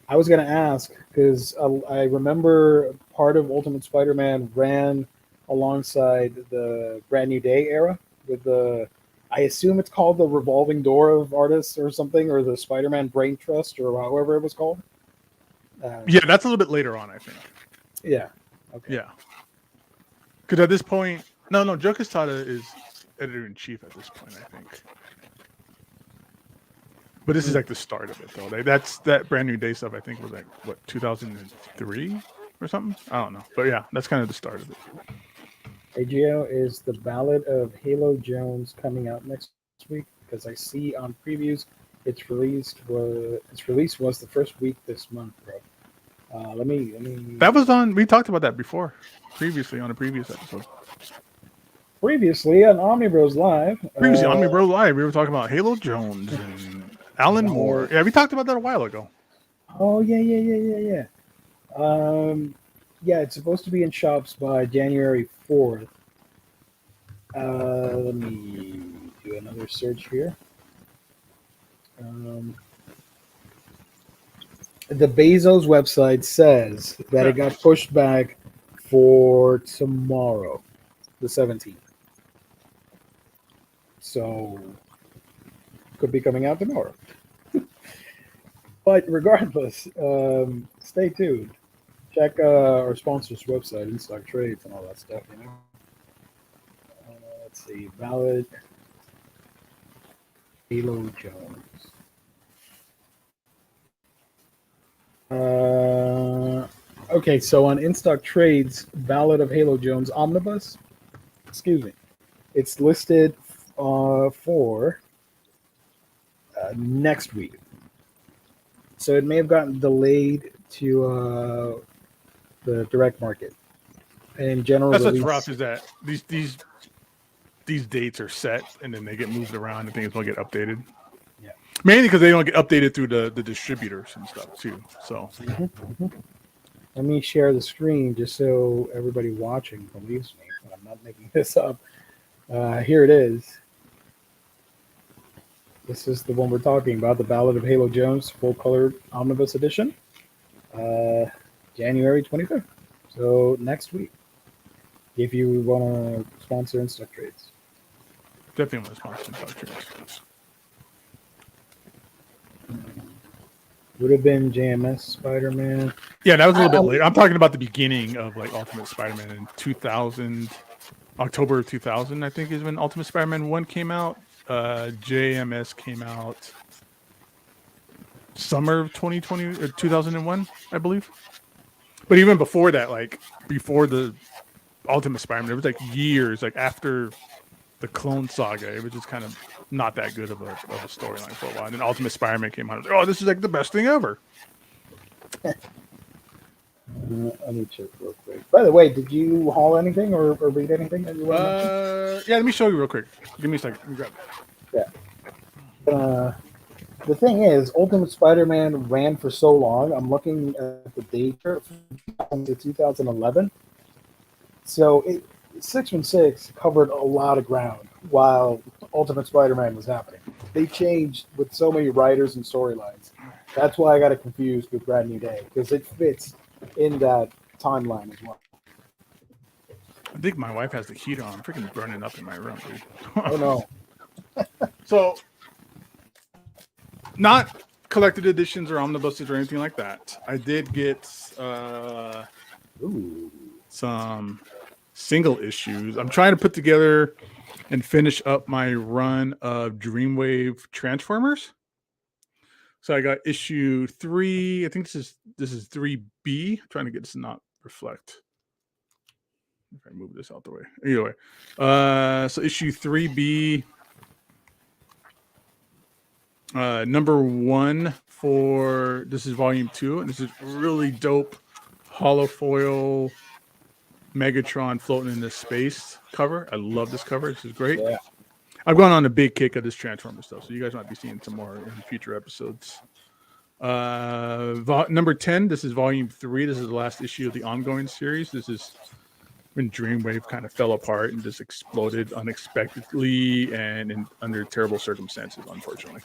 I was going to ask because I remember part of Ultimate Spider-Man ran alongside the Brand New Day era with the I assume it's called the Revolving Door of Artists or something, or the Spider-Man Brain Trust, or however it was called. Yeah, that's a little bit later on, I think. Yeah. Okay. Yeah. Because at this point, no, Joe Quesada is editor in chief at this point, I think. But this is like the start of it, though. That's that Brand New Day stuff. I think was like what 2003 or something. I don't know, but yeah, that's kind of the start of it. AGO, is the Ballad of Halo Jones coming out next week? Because I see on previews its release was the first week this month, bro. Let me. That was on. We talked about that previously on a previous episode. Previously on Omnibroslive. Previously on Omnibroslive, we were talking about Halo Jones and Alan Moore. Yeah, we talked about that a while ago. Oh yeah. Yeah, it's supposed to be in shops by January 4th. Let me do another search here. The Bezos website says that it got pushed back for tomorrow, the 17th. So, could be coming out tomorrow. But regardless, stay tuned. Check our sponsor's website, In Stock Trades, and all that stuff. You know. Let's see, Ballad Halo Jones. Okay, so on In Stock Trades, Ballad of Halo Jones Omnibus. Excuse me, it's listed for next week. So it may have gotten delayed to the direct market. And in general, that's what's rough is that these dates are set and then they get moved around and things will get updated. Yeah, mainly because they don't get updated through the distributors and stuff too. So let me share the screen just so everybody watching believes me. I'm not making this up. Here it is. This is the one we're talking about, the Ballad of Halo Jones full color omnibus edition. January 25th. So next week. If you want to sponsor In Stock Trades. Definitely want to sponsor In Stock Trades. Would have been JMS Spider-Man. Yeah, that was a little bit later. I'm talking about the beginning of like Ultimate Spider-Man in 2000, October of 2000, I think is when Ultimate Spider-Man 1 came out. JMS came out summer of 2020 or 2001, I believe. But even before that, like before the Ultimate Spider-Man, it was like years, like after the Clone Saga, it was just kind of not that good of a storyline for a while. And then Ultimate Spider-Man came out. Oh, this is like the best thing ever. Let me check real quick. By the way, did you haul anything or read anything that you want to mention? Yeah, let me show you real quick. Give me a second. Let me grab it. Yeah. The thing is, Ultimate Spider-Man ran for so long. I'm looking at the date here from 2011. So 616 covered a lot of ground while Ultimate Spider-Man was happening. They changed with so many writers and storylines. That's why I got it confused with Brand New Day, because it fits in that timeline as well. I think my wife has the heater on. I'm freaking burning up in my room, dude. Oh no. So, not collected editions or omnibuses or anything like that. I did get some single issues. I'm trying to put together and finish up my run of Dreamwave Transformers. So I got issue 3. I think this is 3B. I'm trying to get this to not reflect. If I move this out the way. Either way. So issue 3B. Number 1 for this is volume 2, and this is really dope holofoil Megatron floating in the space cover. I love this cover. This is great. Yeah. I've gone on a big kick of this Transformer stuff, so you guys might be seeing some more in future episodes. Number 10, this is volume 3. This is the last issue of the ongoing series. This is when Dreamwave kind of fell apart and just exploded unexpectedly and under terrible circumstances, unfortunately.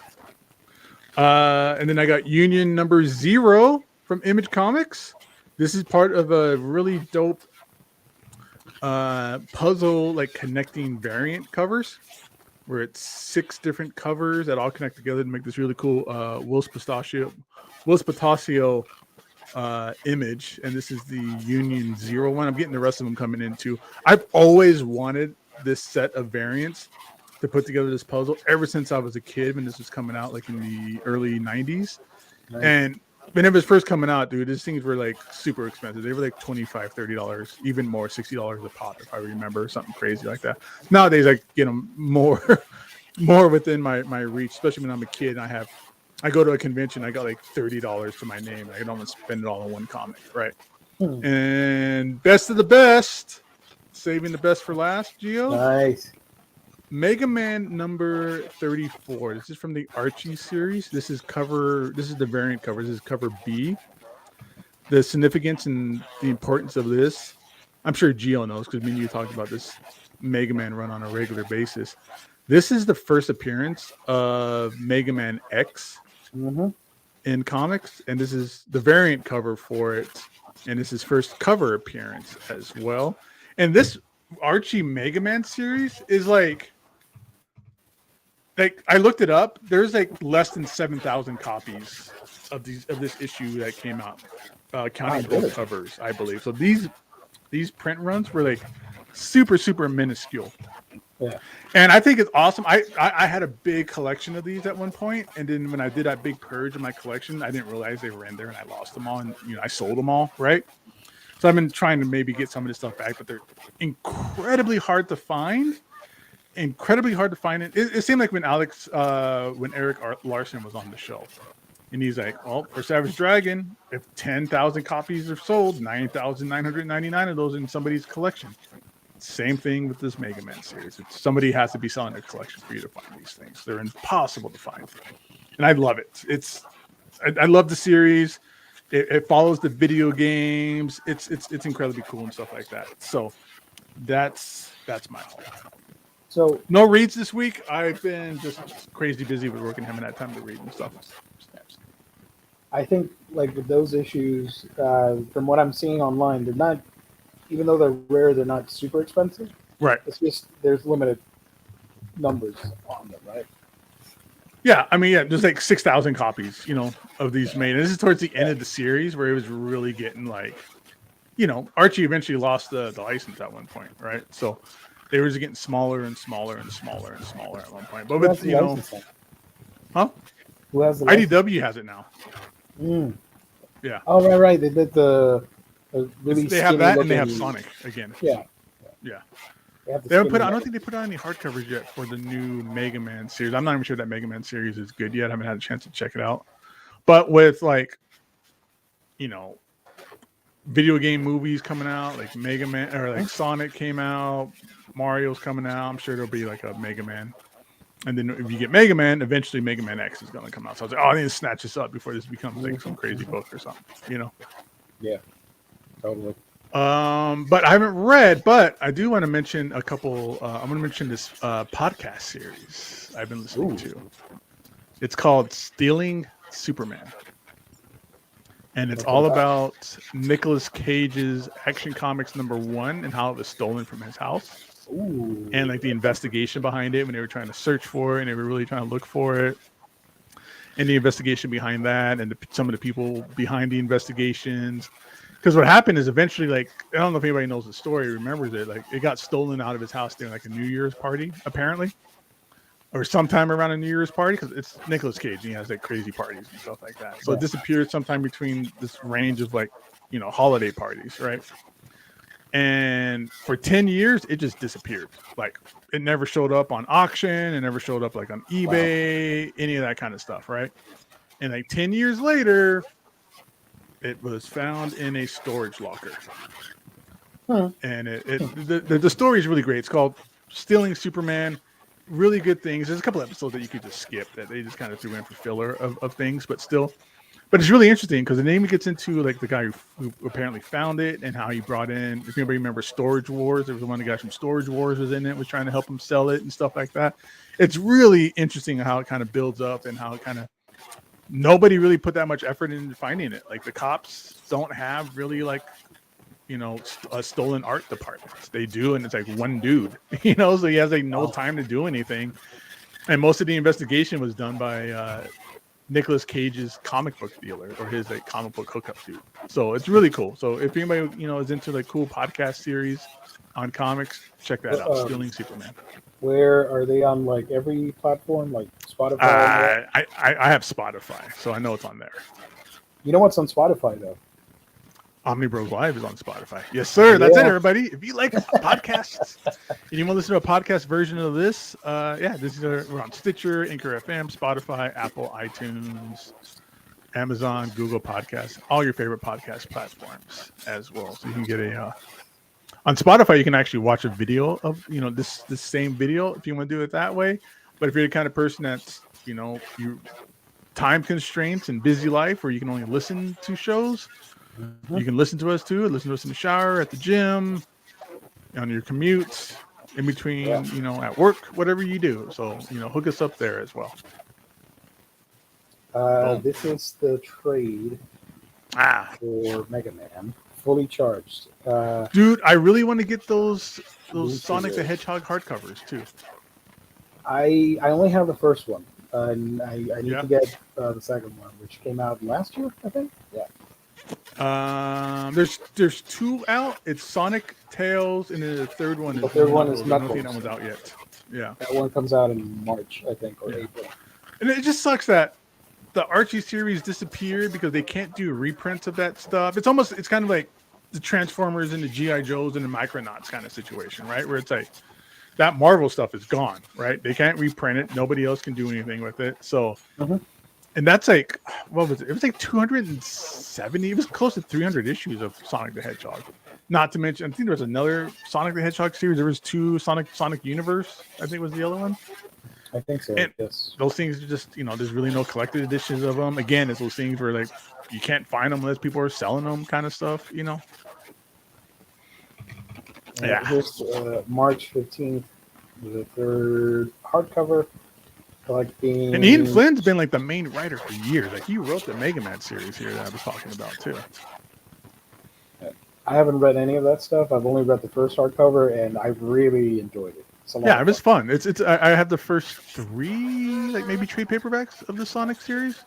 And then I got Union number 0 from Image Comics. This is part of a really dope puzzle, like connecting variant covers, where it's 6 different covers that all connect together to make this really cool Will's Pistachio image. And this is the Union 01. I'm getting the rest of them coming in too. I've always wanted this set of variants to put together this puzzle ever since I was a kid when this was coming out, like in the early 90s. Nice. And when it was first coming out, dude, these things were like super expensive. They were like $25, $30, even more, $60 a pop, if I remember, something crazy like that. Nowadays, I get them more within my reach, especially when I'm a kid. And I go to a convention, I got like $30 to my name. I can almost spend it all on one comic, right? And best of the best, saving the best for last, Gio. Nice. Mega Man number 34. This is from the Archie series. This is the variant cover. This is cover B. The significance and the importance of this, I'm sure Gio knows because me and you talked about this Mega Man run on a regular basis. This is the first appearance of Mega Man X in comics, and this is the variant cover for it, and this is his first cover appearance as well. And this Archie Mega Man series is like I looked it up. There's like less than 7,000 copies of this issue that came out, counting both covers, I believe. So these print runs were like super minuscule. Yeah. And I think it's awesome. I had a big collection of these at one point, and then when I did that big purge of my collection, I didn't realize they were in there, and I lost them all, and I sold them all, right? So I've been trying to maybe get some of this stuff back, but they're incredibly hard to find. It seemed like when Eric Larson was on the show, and he's like, "Oh, for Savage Dragon, if 10,000 copies are sold, 9,999 of those in somebody's collection." Same thing with this Mega Man series. Somebody has to be selling their collection for you to find these things. They're impossible to find, and I love it. I love the series. It follows the video games. It's incredibly cool and stuff like that. So that's my haul. So no reads this week. I've been just crazy busy with work and haven't had time to read and stuff. I think like with those issues, from what I'm seeing online, they're not, even though they're rare, they're not super expensive. Right. It's just there's limited numbers on them, right? Yeah, I mean, there's like 6,000 copies, of these made. And this is towards the end of the series where it was really getting like, Archie eventually lost the license at one point, right? So they were just getting smaller and smaller and smaller and smaller at one point. But with, huh? Who has the IDW has it now. Yeah. Oh, right. They did the really. They have that, and they have Sonic again. Yeah. They haven't put. I don't think they put out any hardcovers yet for the new Mega Man series. I'm not even sure that Mega Man series is good yet. I haven't had a chance to check it out. But with like, video game movies coming out, like Mega Man or like Sonic came out, Mario's coming out. I'm sure there'll be like a Mega Man. And then if you get Mega Man, eventually Mega Man X is going to come out. So I was like, I need to snatch this up before this becomes like some crazy book or something, Yeah, totally. But I haven't read, but I do want to mention a couple. I'm going to mention this podcast series I've been listening to. It's called Stealing Superman. And it's all about Nicolas Cage's Action Comics #1 and how it was stolen from his house. Ooh. And like the investigation behind it when they were trying to search for it and they were really trying to look for it. And the investigation behind that and some of the people behind the investigations. Because what happened is eventually, like, I don't know if anybody knows the story, remembers it, like it got stolen out of his house during like a New Year's party, apparently. Or sometime around a New Year's party, because it's Nicolas Cage and he has like crazy parties and stuff like that. So it disappeared sometime between this range of like, holiday parties, right? And for 10 years, it just disappeared. Like it never showed up on auction. It never showed up like on eBay, any of that kind of stuff, right? And like 10 years later, it was found in a storage locker. And the story is really great. It's called Stealing Superman. Really good things. There's a couple episodes that you could just skip that they just kind of threw in for filler of things, but it's really interesting because the name gets into like the guy who apparently found it and how he brought in, if anybody remembers Storage Wars, there was one of the guys from Storage Wars was in it, was trying to help him sell it and stuff like that. It's really interesting how it kind of builds up and how it kind of, nobody really put that much effort into finding it. Like the cops don't have really like stolen art departments. They do, and it's like one dude, so he has like no time to do anything. And most of the investigation was done by Nicolas Cage's comic book dealer or his like comic book hookup dude. So it's really cool. So if anybody is into like cool podcast series on comics, check that out. Stealing Superman. Where are they on? Like every platform, like Spotify? I have Spotify, so I know it's on there. You know what's on Spotify though? Omnibroslive is on Spotify. Yes, sir. That's it, everybody. If you like podcasts and you want to listen to a podcast version of this, we're on Stitcher, Anchor FM, Spotify, Apple, iTunes, Amazon, Google Podcasts, all your favorite podcast platforms as well. So you can get on Spotify, you can actually watch a video of, this same video if you want to do it that way. But if you're the kind of person that's, you time constraints and busy life where you can only listen to shows, you can listen to us too. Listen to us in the shower, at the gym, on your commutes, in between, at work, whatever you do. So, hook us up there as well. This is the trade for Mega Man, fully charged. Dude, I really want to get those Sonic the Hedgehog hardcovers too. I only have the first one, and I need to get the second one, which came out last year, I think. Yeah. There's two out. It's Sonic, Tails, and then the third one is Knuckles. I don't think that one's out yet. Yeah, that one comes out in March, I think, or April. And it just sucks that the Archie series disappeared because they can't do reprints of that stuff. It's kind of like the Transformers and the G.I. Joes and the Micronauts kind of situation, right? Where it's like that Marvel stuff is gone, right? They can't reprint it. Nobody else can do anything with it. So. And that's like, what was it? It was like 270. It was close to 300 issues of Sonic the Hedgehog. Not to mention, I think there was another Sonic the Hedgehog series. There was two Sonic Universe, I think was the other one. I think so. And yes. Those things are just, there's really no collected editions of them. Again, it's those things where like you can't find them unless people are selling them, kind of stuff. Yeah. Here's March 15th, the third hardcover. And Ian Flynn's been like the main writer for years. Like he wrote the Mega Man series here that I was talking about too. I haven't read any of that stuff. I've only read the first hardcover, and I really enjoyed it. It was fun. I had the first 3 like maybe trade paperbacks of the Sonic series,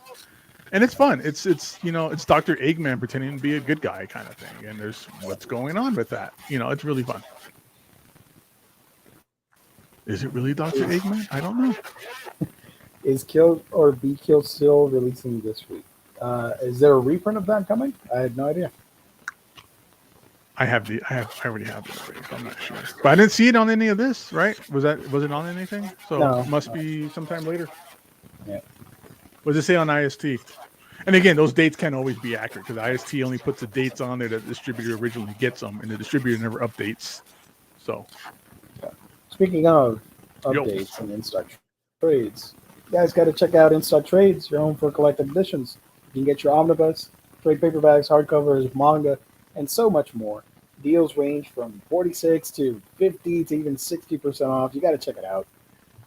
and it's fun. It's Dr. Eggman pretending to be a good guy kind of thing, and there's what's going on with that. It's really fun. Is it really Dr. Eggman? I don't know. Is Kill or Be Killed still releasing this week? Is there a reprint of that coming? I had no idea. I already have it already, so I'm not sure. But I didn't see it on any of this, right? Was it on anything? So no, it must be sometime later. Yeah. What does it say on IST? And again, those dates can't always be accurate because IST only puts the dates on there that the distributor originally gets them, and the distributor never updates. So. Speaking of updates and in-stock trades, you guys got to check out In-Stock Trades, your home for collected editions. You can get your omnibus, trade paperbacks, hardcovers, manga, and so much more. Deals range from 46 to 50 to even 60% off. You got to check it out.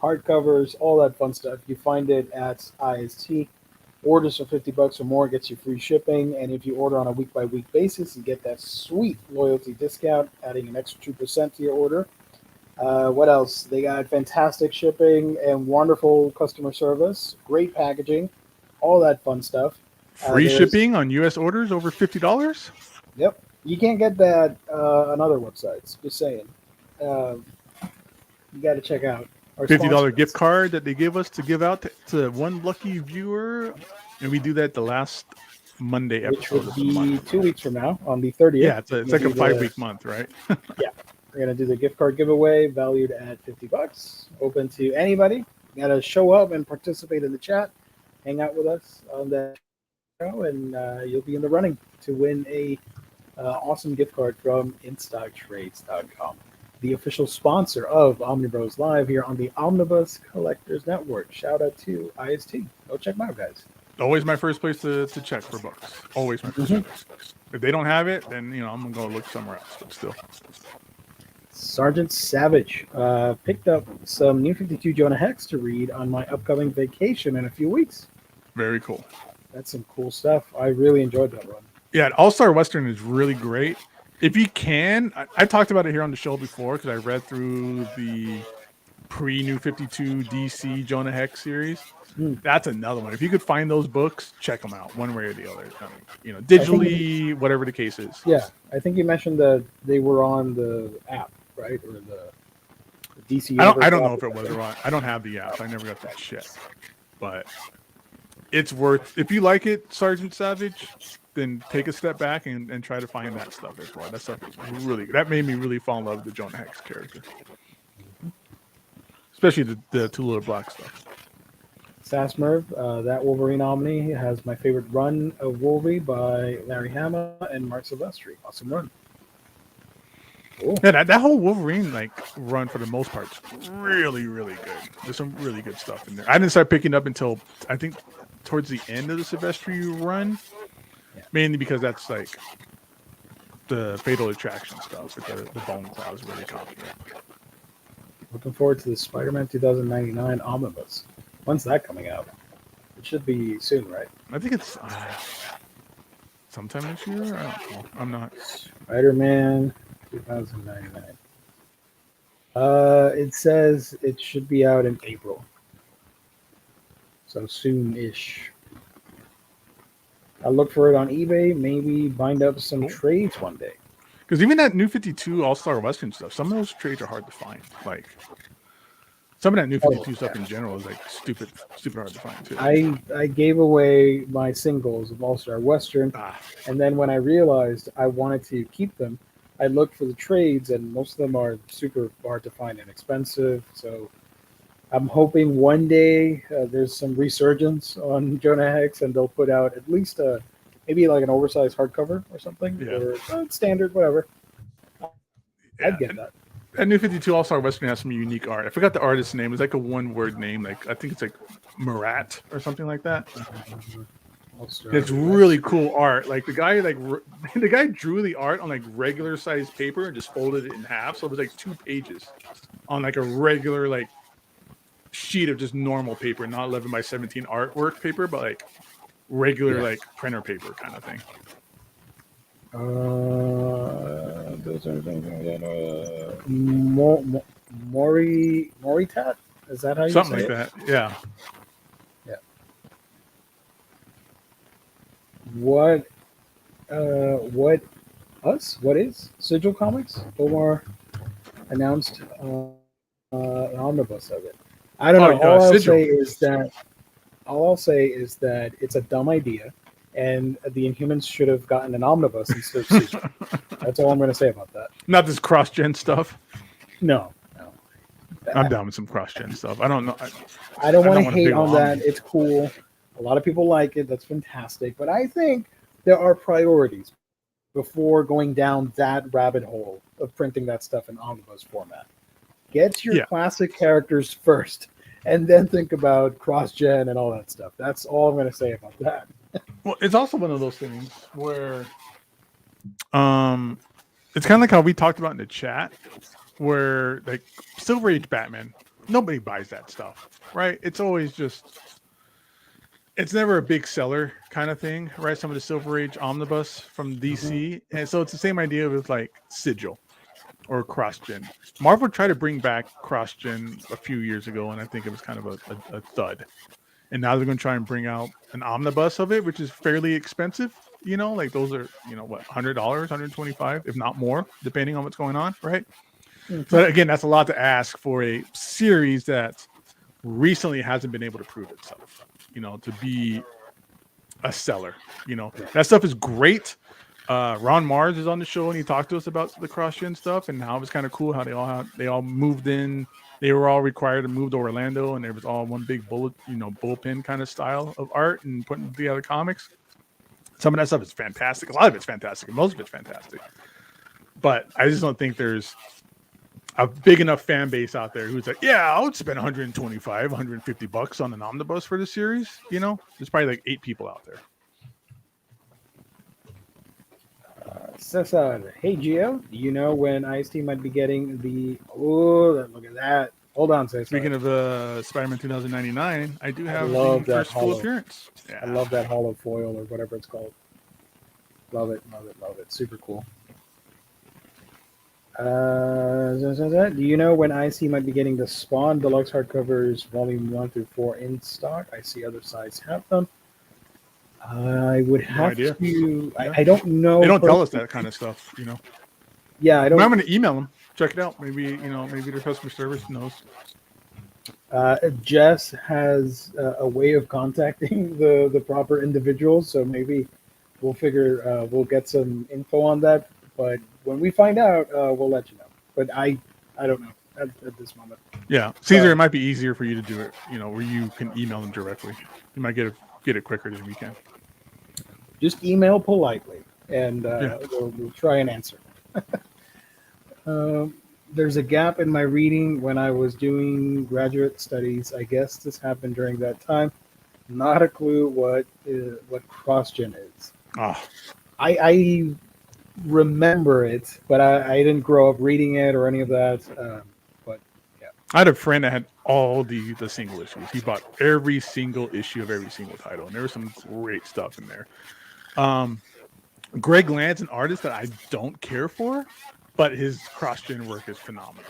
Hardcovers, all that fun stuff. You find it at IST. Orders for $50 or more gets you free shipping, and if you order on a week-by-week basis, you get that sweet loyalty discount, adding an extra 2% to your order. What else? They got fantastic shipping and wonderful customer service, great packaging, all that fun stuff. Free shipping on U.S. orders over $50? Yep. You can't get that on other websites. Just saying. You got to check out our $50 gift card that they give us to give out to one lucky viewer. And we do that the last Monday episode. Which would be 2 weeks from now on the 30th. Yeah, it's like a 5-week month, right? Yeah. We're going to do the gift card giveaway valued at $50, open to anybody. You got to show up and participate in the chat, hang out with us on that show, and you'll be in the running to win a awesome gift card from InStockTrades.com, the official sponsor of Omnibros Live here on the Omnibus Collectors Network. Shout out to IST. Go check them out, guys. Always my first place to check for books. Always my first place. If they don't have it, then I'm gonna go look somewhere else. But still. Sergeant Savage picked up some New 52 Jonah Hex to read on my upcoming vacation in a few weeks. Very cool. That's some cool stuff. I really enjoyed that run. Yeah, All-Star Western is really great. if you can, I talked about it here on the show before because I read through the pre-New 52 DC Jonah Hex series. That's another one. If you could find those books, check them out one way or the other. Digitally, whatever the case is. Yeah, I think you mentioned that they were on the app, right, or the DC. I don't know if it was or not. I don't have the app. I never got that shit. But it's worth. If you like it, Sergeant Savage, then take a step back and try to find that stuff as well. That stuff is really. That made me really fall in love with the Jonah Hex character, especially the two little black stuff. Sassmerv, that Wolverine Omni has my favorite run of Wolverine by Larry Hama and Mark Silvestri. Awesome run. Cool. Yeah, that whole Wolverine run for the most part is really, really good. There's some really good stuff in there. I didn't start picking up until I think towards the end of the Silvestri run, mainly because that's the Fatal Attraction stuff with the Bone Claws really caught me up. Looking forward to the Spider-Man 2099 Omnibus. When's that coming out? It should be soon, right? I think it's sometime this year. I don't know. I'm not. Spider-Man 2099. It says it should be out in April. So soon-ish. I'll look for it on eBay. Maybe bind up some trades one day. Because even that New 52 All-Star Western stuff, some of those trades are hard to find. Some of that New 52 stuff in general is stupid hard to find too. I gave away my singles of All-Star Western, and then when I realized I wanted to keep them, I looked for the trades, and most of them are super hard to find and expensive. So I'm hoping one day there's some resurgence on Jonah Hex, and they'll put out at least maybe an oversized hardcover or something, or standard, whatever. I'd get that. That New 52 All-Star Western has some unique art. I forgot the artist's name. It's a one-word name. I think it's Murat or something like that. It's really cool art. The guy drew the art on regular sized paper and just folded it in half. So it was 2 pages on a regular sheet of just normal paper, not 11 by 17 artwork paper, but regular printer paper kind of thing. Moritat? Is that how you something say like it? That? Yeah. Yeah. What is Sigil Comics? Omar announced an omnibus of it. I don't know. All I'll say is that it's a dumb idea. And the Inhumans should have gotten an omnibus instead of Sigil. That's all I'm going to say about that. Not this cross-gen stuff. No. I'm down with some cross-gen stuff. I don't know. I don't want to hate on that. It's cool. A lot of people like it. That's fantastic. But I think there are priorities before going down that rabbit hole of printing that stuff in omnibus format. Get your classic characters first, and then think about cross-gen and all that stuff. That's all I'm going to say about that. Well, it's also one of those things where it's kind of like how we talked about in the chat, where Silver Age Batman, nobody buys that stuff, right? It's always it's never a big seller kind of thing, right? Some of the Silver Age omnibus from DC, and so it's the same idea with Sigil or cross-gen. Marvel tried to bring back cross-gen a few years ago, and I think it was kind of a thud. And now they're going to try and bring out an omnibus of it, which is fairly expensive. Those are, what, $100, $125, if not more, depending on what's going on, right? Mm-hmm. So again, that's a lot to ask for a series that recently hasn't been able to prove itself, to be a seller. That stuff is great. Ron Mars is on the show and he talked to us about the cross-gen stuff and how it was kind of cool how they all moved in. They were all required to move to Orlando, and there was all one big bullpen kind of style of art and putting together comics. Some of that stuff is fantastic. A lot of it's fantastic, and most of it's fantastic. But I just don't think there's a big enough fan base out there who's like, yeah, I would spend $150 on an omnibus for the series. There's probably 8 people out there. Cesar, hey Gio, do you know when IST might be getting the? Oh, look at that! Hold on, Cesar. Speaking of Spider-Man 2099, I do have the first full appearance. Yeah. I love that hollow foil or whatever it's called. Love it. Super cool. Do you know when IC might be getting the Spawn Deluxe hardcovers Volume 1 through 4 in stock? I see other sites have them. I would have idea. to. Yeah. I don't know. They don't tell us that kind of stuff, you know. Yeah, I don't. I'm going to email them. Check it out. Maybe, you know, maybe their customer service knows. Jess has a way of contacting the proper individuals, so maybe we'll get some info on that. But when we find out, we'll let you know. But I don't know at this moment. Yeah, Caesar, it might be easier for you to do it, you know, where you can email them directly. You might get it quicker than we can. Just email politely, and we'll try and answer. There's a gap in my reading when I was doing graduate studies. I guess this happened during that time. Not a clue what CrossGen is. Oh. I remember it, but I didn't grow up reading it or any of that. But yeah, I had a friend that had all the single issues. He bought every single issue of every single title, and there was some great stuff in there. Greg Land's an artist that I don't care for, but his cross-gen work is phenomenal.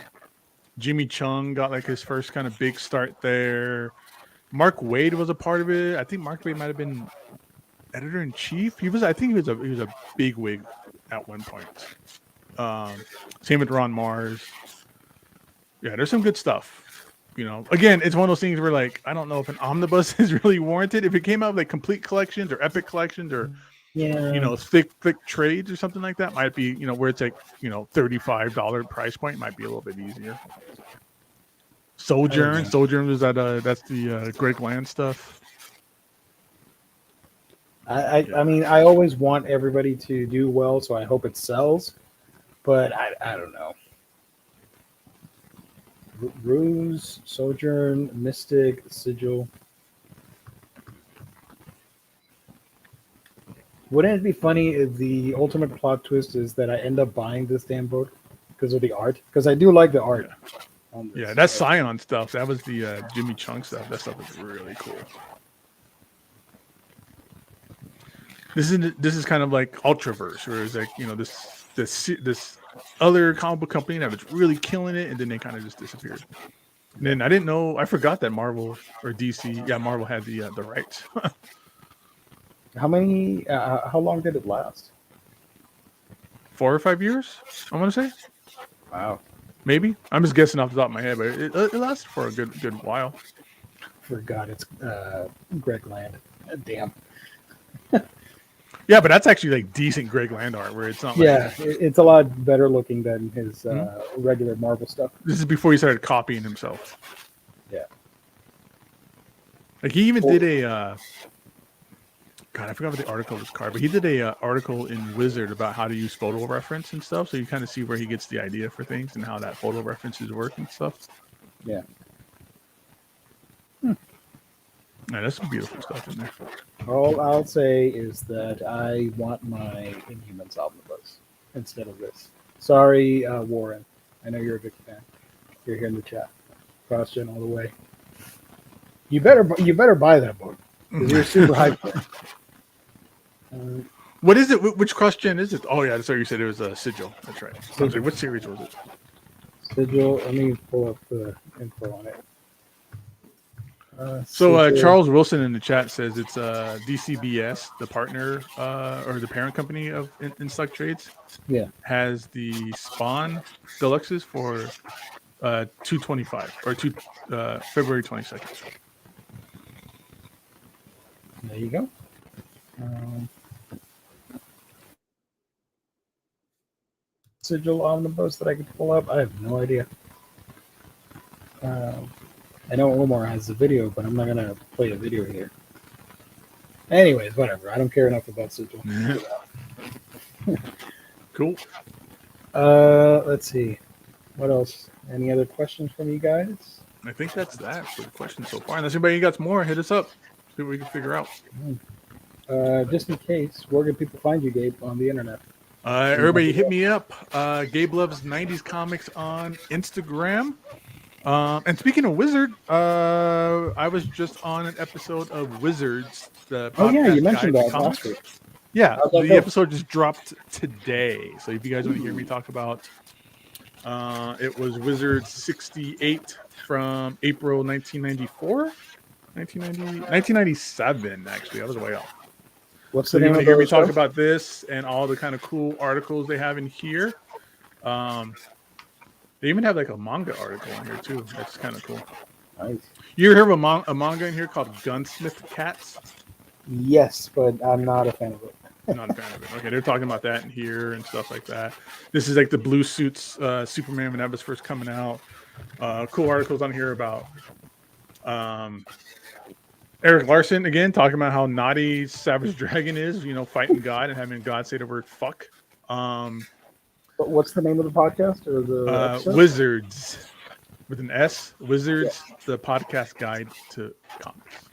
Jimmy Chung got like his first kind of big start there. Mark Waid was a part of it. I think Mark Waid might have been editor-in-chief. I think he was a big wig at one point. Same with Ron Mars. Yeah, there's some good stuff. You know, again, it's one of those things where like I don't know if an omnibus is really warranted. If it came out with like complete collections or epic collections or you know, thick trades or something like that, might be, you know, where it's like, you know, $35 price point might be a little bit easier. Sojourn was that's the Greg Land stuff. I mean, I always want everybody to do well, so I hope it sells, but I don't know. Ruse, Sojourn, Mystic, Sigil. Wouldn't it be funny if the ultimate plot twist is that I end up buying this damn book because of the art? Because I do like the art. Yeah, that's Scion stuff. That was the Jimmy Chung stuff. That stuff is really cool. This is kind of like Ultraverse, where it's like, you know, this other comic book company that was really killing it, and then they kind of just disappeared. And then I forgot that Marvel or DC, Marvel had the rights. How long did it last? 4 or 5 years, I want to say. Wow. Maybe. I'm just guessing off the top of my head, but it lasted for a good while. Forgot it's Greg Land. Damn. Yeah, but that's actually like decent Greg Land art, where it's not. Yeah, it's a lot better looking than his regular Marvel stuff. This is before he started copying himself. Yeah. Like he even did a. God, I forgot what the article was called, but he did a article in Wizard about how to use photo reference and stuff. So you kind of see where he gets the idea for things and how that photo references work and stuff. Yeah. Yeah, there's some beautiful stuff in there. All I'll say is that I want my Inhumans Omnibus instead of this. Sorry, Warren. I know you're a big fan. You're here in the chat. CrossGen all the way. You better buy that book because you're super hyped for it. What is it? Which cross-gen is it? Oh, yeah, that's what you said. It was a Sigil. That's right. I was like, what series was it? Sigil. Let me pull up the info on it. Charles Wilson in the chat says it's DCBS, the partner or the parent company of In-Stock Trades. Yeah. Has the Spawn Deluxes for $225 or February 22nd. There you go. Sigil Omnibus that I could pull up. I have no idea. I know Omar has the video, but I'm not gonna play the video here. Anyways, whatever. I don't care enough about Sigil. Cool. Let's see. What else? Any other questions from you guys? I think that's that for the questions so far. Unless anybody got more, hit us up. See what we can figure out. Just in case, where can people find you, Gabe, on the internet? Everybody hit me up. Gabe Loves 90s Comics on Instagram. And speaking of Wizard, I was just on an episode of Wizards. The podcast you mentioned guide to that comics. last week. Yeah, How'd that the go? episode just dropped today. So if you guys want to hear me talk about It was Wizard 68 from April 1994. 1997, actually. I was way off. What's So the you name want of to hear me the talk show? about this and all the kind of cool articles they have in here? They even have like a manga article in here too. That's kind of cool. Nice. You ever heard of a manga in here called Gunsmith Cats? Yes, but I'm not a fan of it. Not a fan of it. Okay, they're talking about that in here and stuff like that. This is like the Blue Suits Superman when that was first coming out. Cool articles on here about Eric Larson again talking about how naughty Savage Dragon is. You know, fighting God and having God say the word fuck. But what's the name of the podcast or the episode? Wizards with an S. Wizards, Yeah. the podcast guide to comics.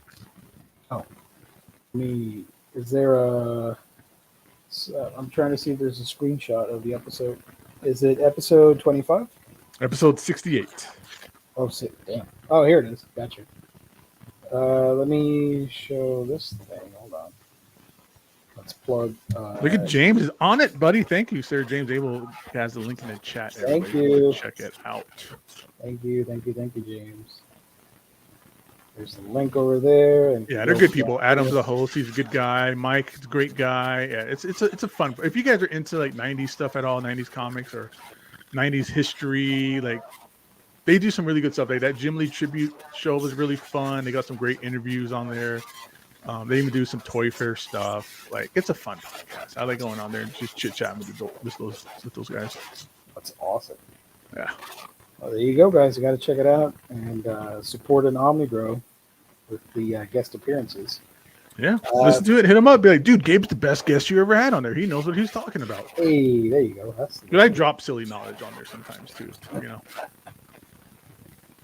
Is there a? I'm trying to see if there's a screenshot of the episode. Is it episode 25? Episode 68. Oh, damn. Oh, here it is. Gotcha. Let me show this thing. Hold on. Let's plug. Look at James is on it, buddy. Thank you, sir. James Abel has the link in the chat. Thank Everybody you. check it out. Thank you, James. There's the link over there. And Yeah, they're good people. Adam's the host. He's a good guy. Mike is a great guy. Yeah, it's a fun. If you guys are into like 90s stuff at all, 90s comics or 90s history, like they do some really good stuff. Like that Jim Lee tribute show was really fun. They got some great interviews on there. They even do some Toy Fair stuff. Like it's a fun podcast. I like going on there and just chit chatting with those guys. That's awesome. Yeah. Well, there you go, guys. You got to check it out and support an Omnibro with the guest appearances. Yeah. Listen to it. Hit him up. Be like, dude, Gabe's the best guest you ever had on there. He knows what he's talking about. Hey, there you go. But I drop silly knowledge on there sometimes too. You know.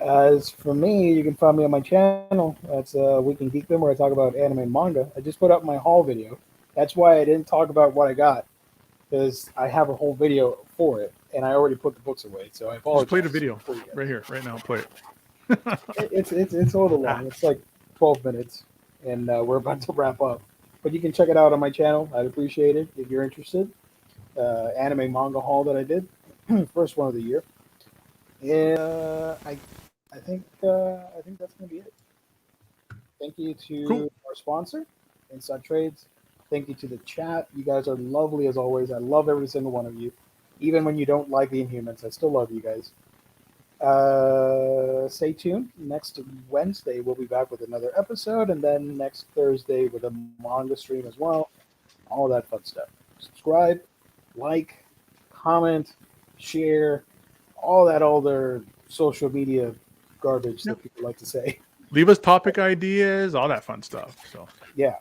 As for me, you can find me on my channel. That's Week in Geekdom, where I talk about anime and manga. I just put up my haul video. That's why I didn't talk about what I got, because I have a whole video for it, and I already put the books away. So I apologize. Just play the video right here, right now. Play it. It's a little long. It's like 12 minutes, and we're about to wrap up. But you can check it out on my channel. I'd appreciate it if you're interested. Anime manga haul that I did, first one of the year. Yeah, I think that's gonna be it. Thank you to our sponsor, Inside Trades. Thank you to the chat. You guys are lovely as always. I love every single one of you. Even when you don't like the Inhumans, I still love you guys. Stay tuned. Next Wednesday, we'll be back with another episode, and then next Thursday with a manga stream as well. All that fun stuff. Subscribe, like, comment, share, all that other social media garbage that people like to say. Leave us topic ideas, all that fun stuff. So yeah.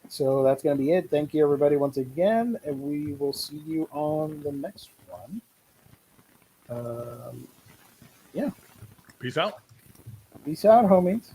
So that's going to be it. Thank you, everybody, once again, and we will see you on the next one. Yeah. peace out. Peace out, homies.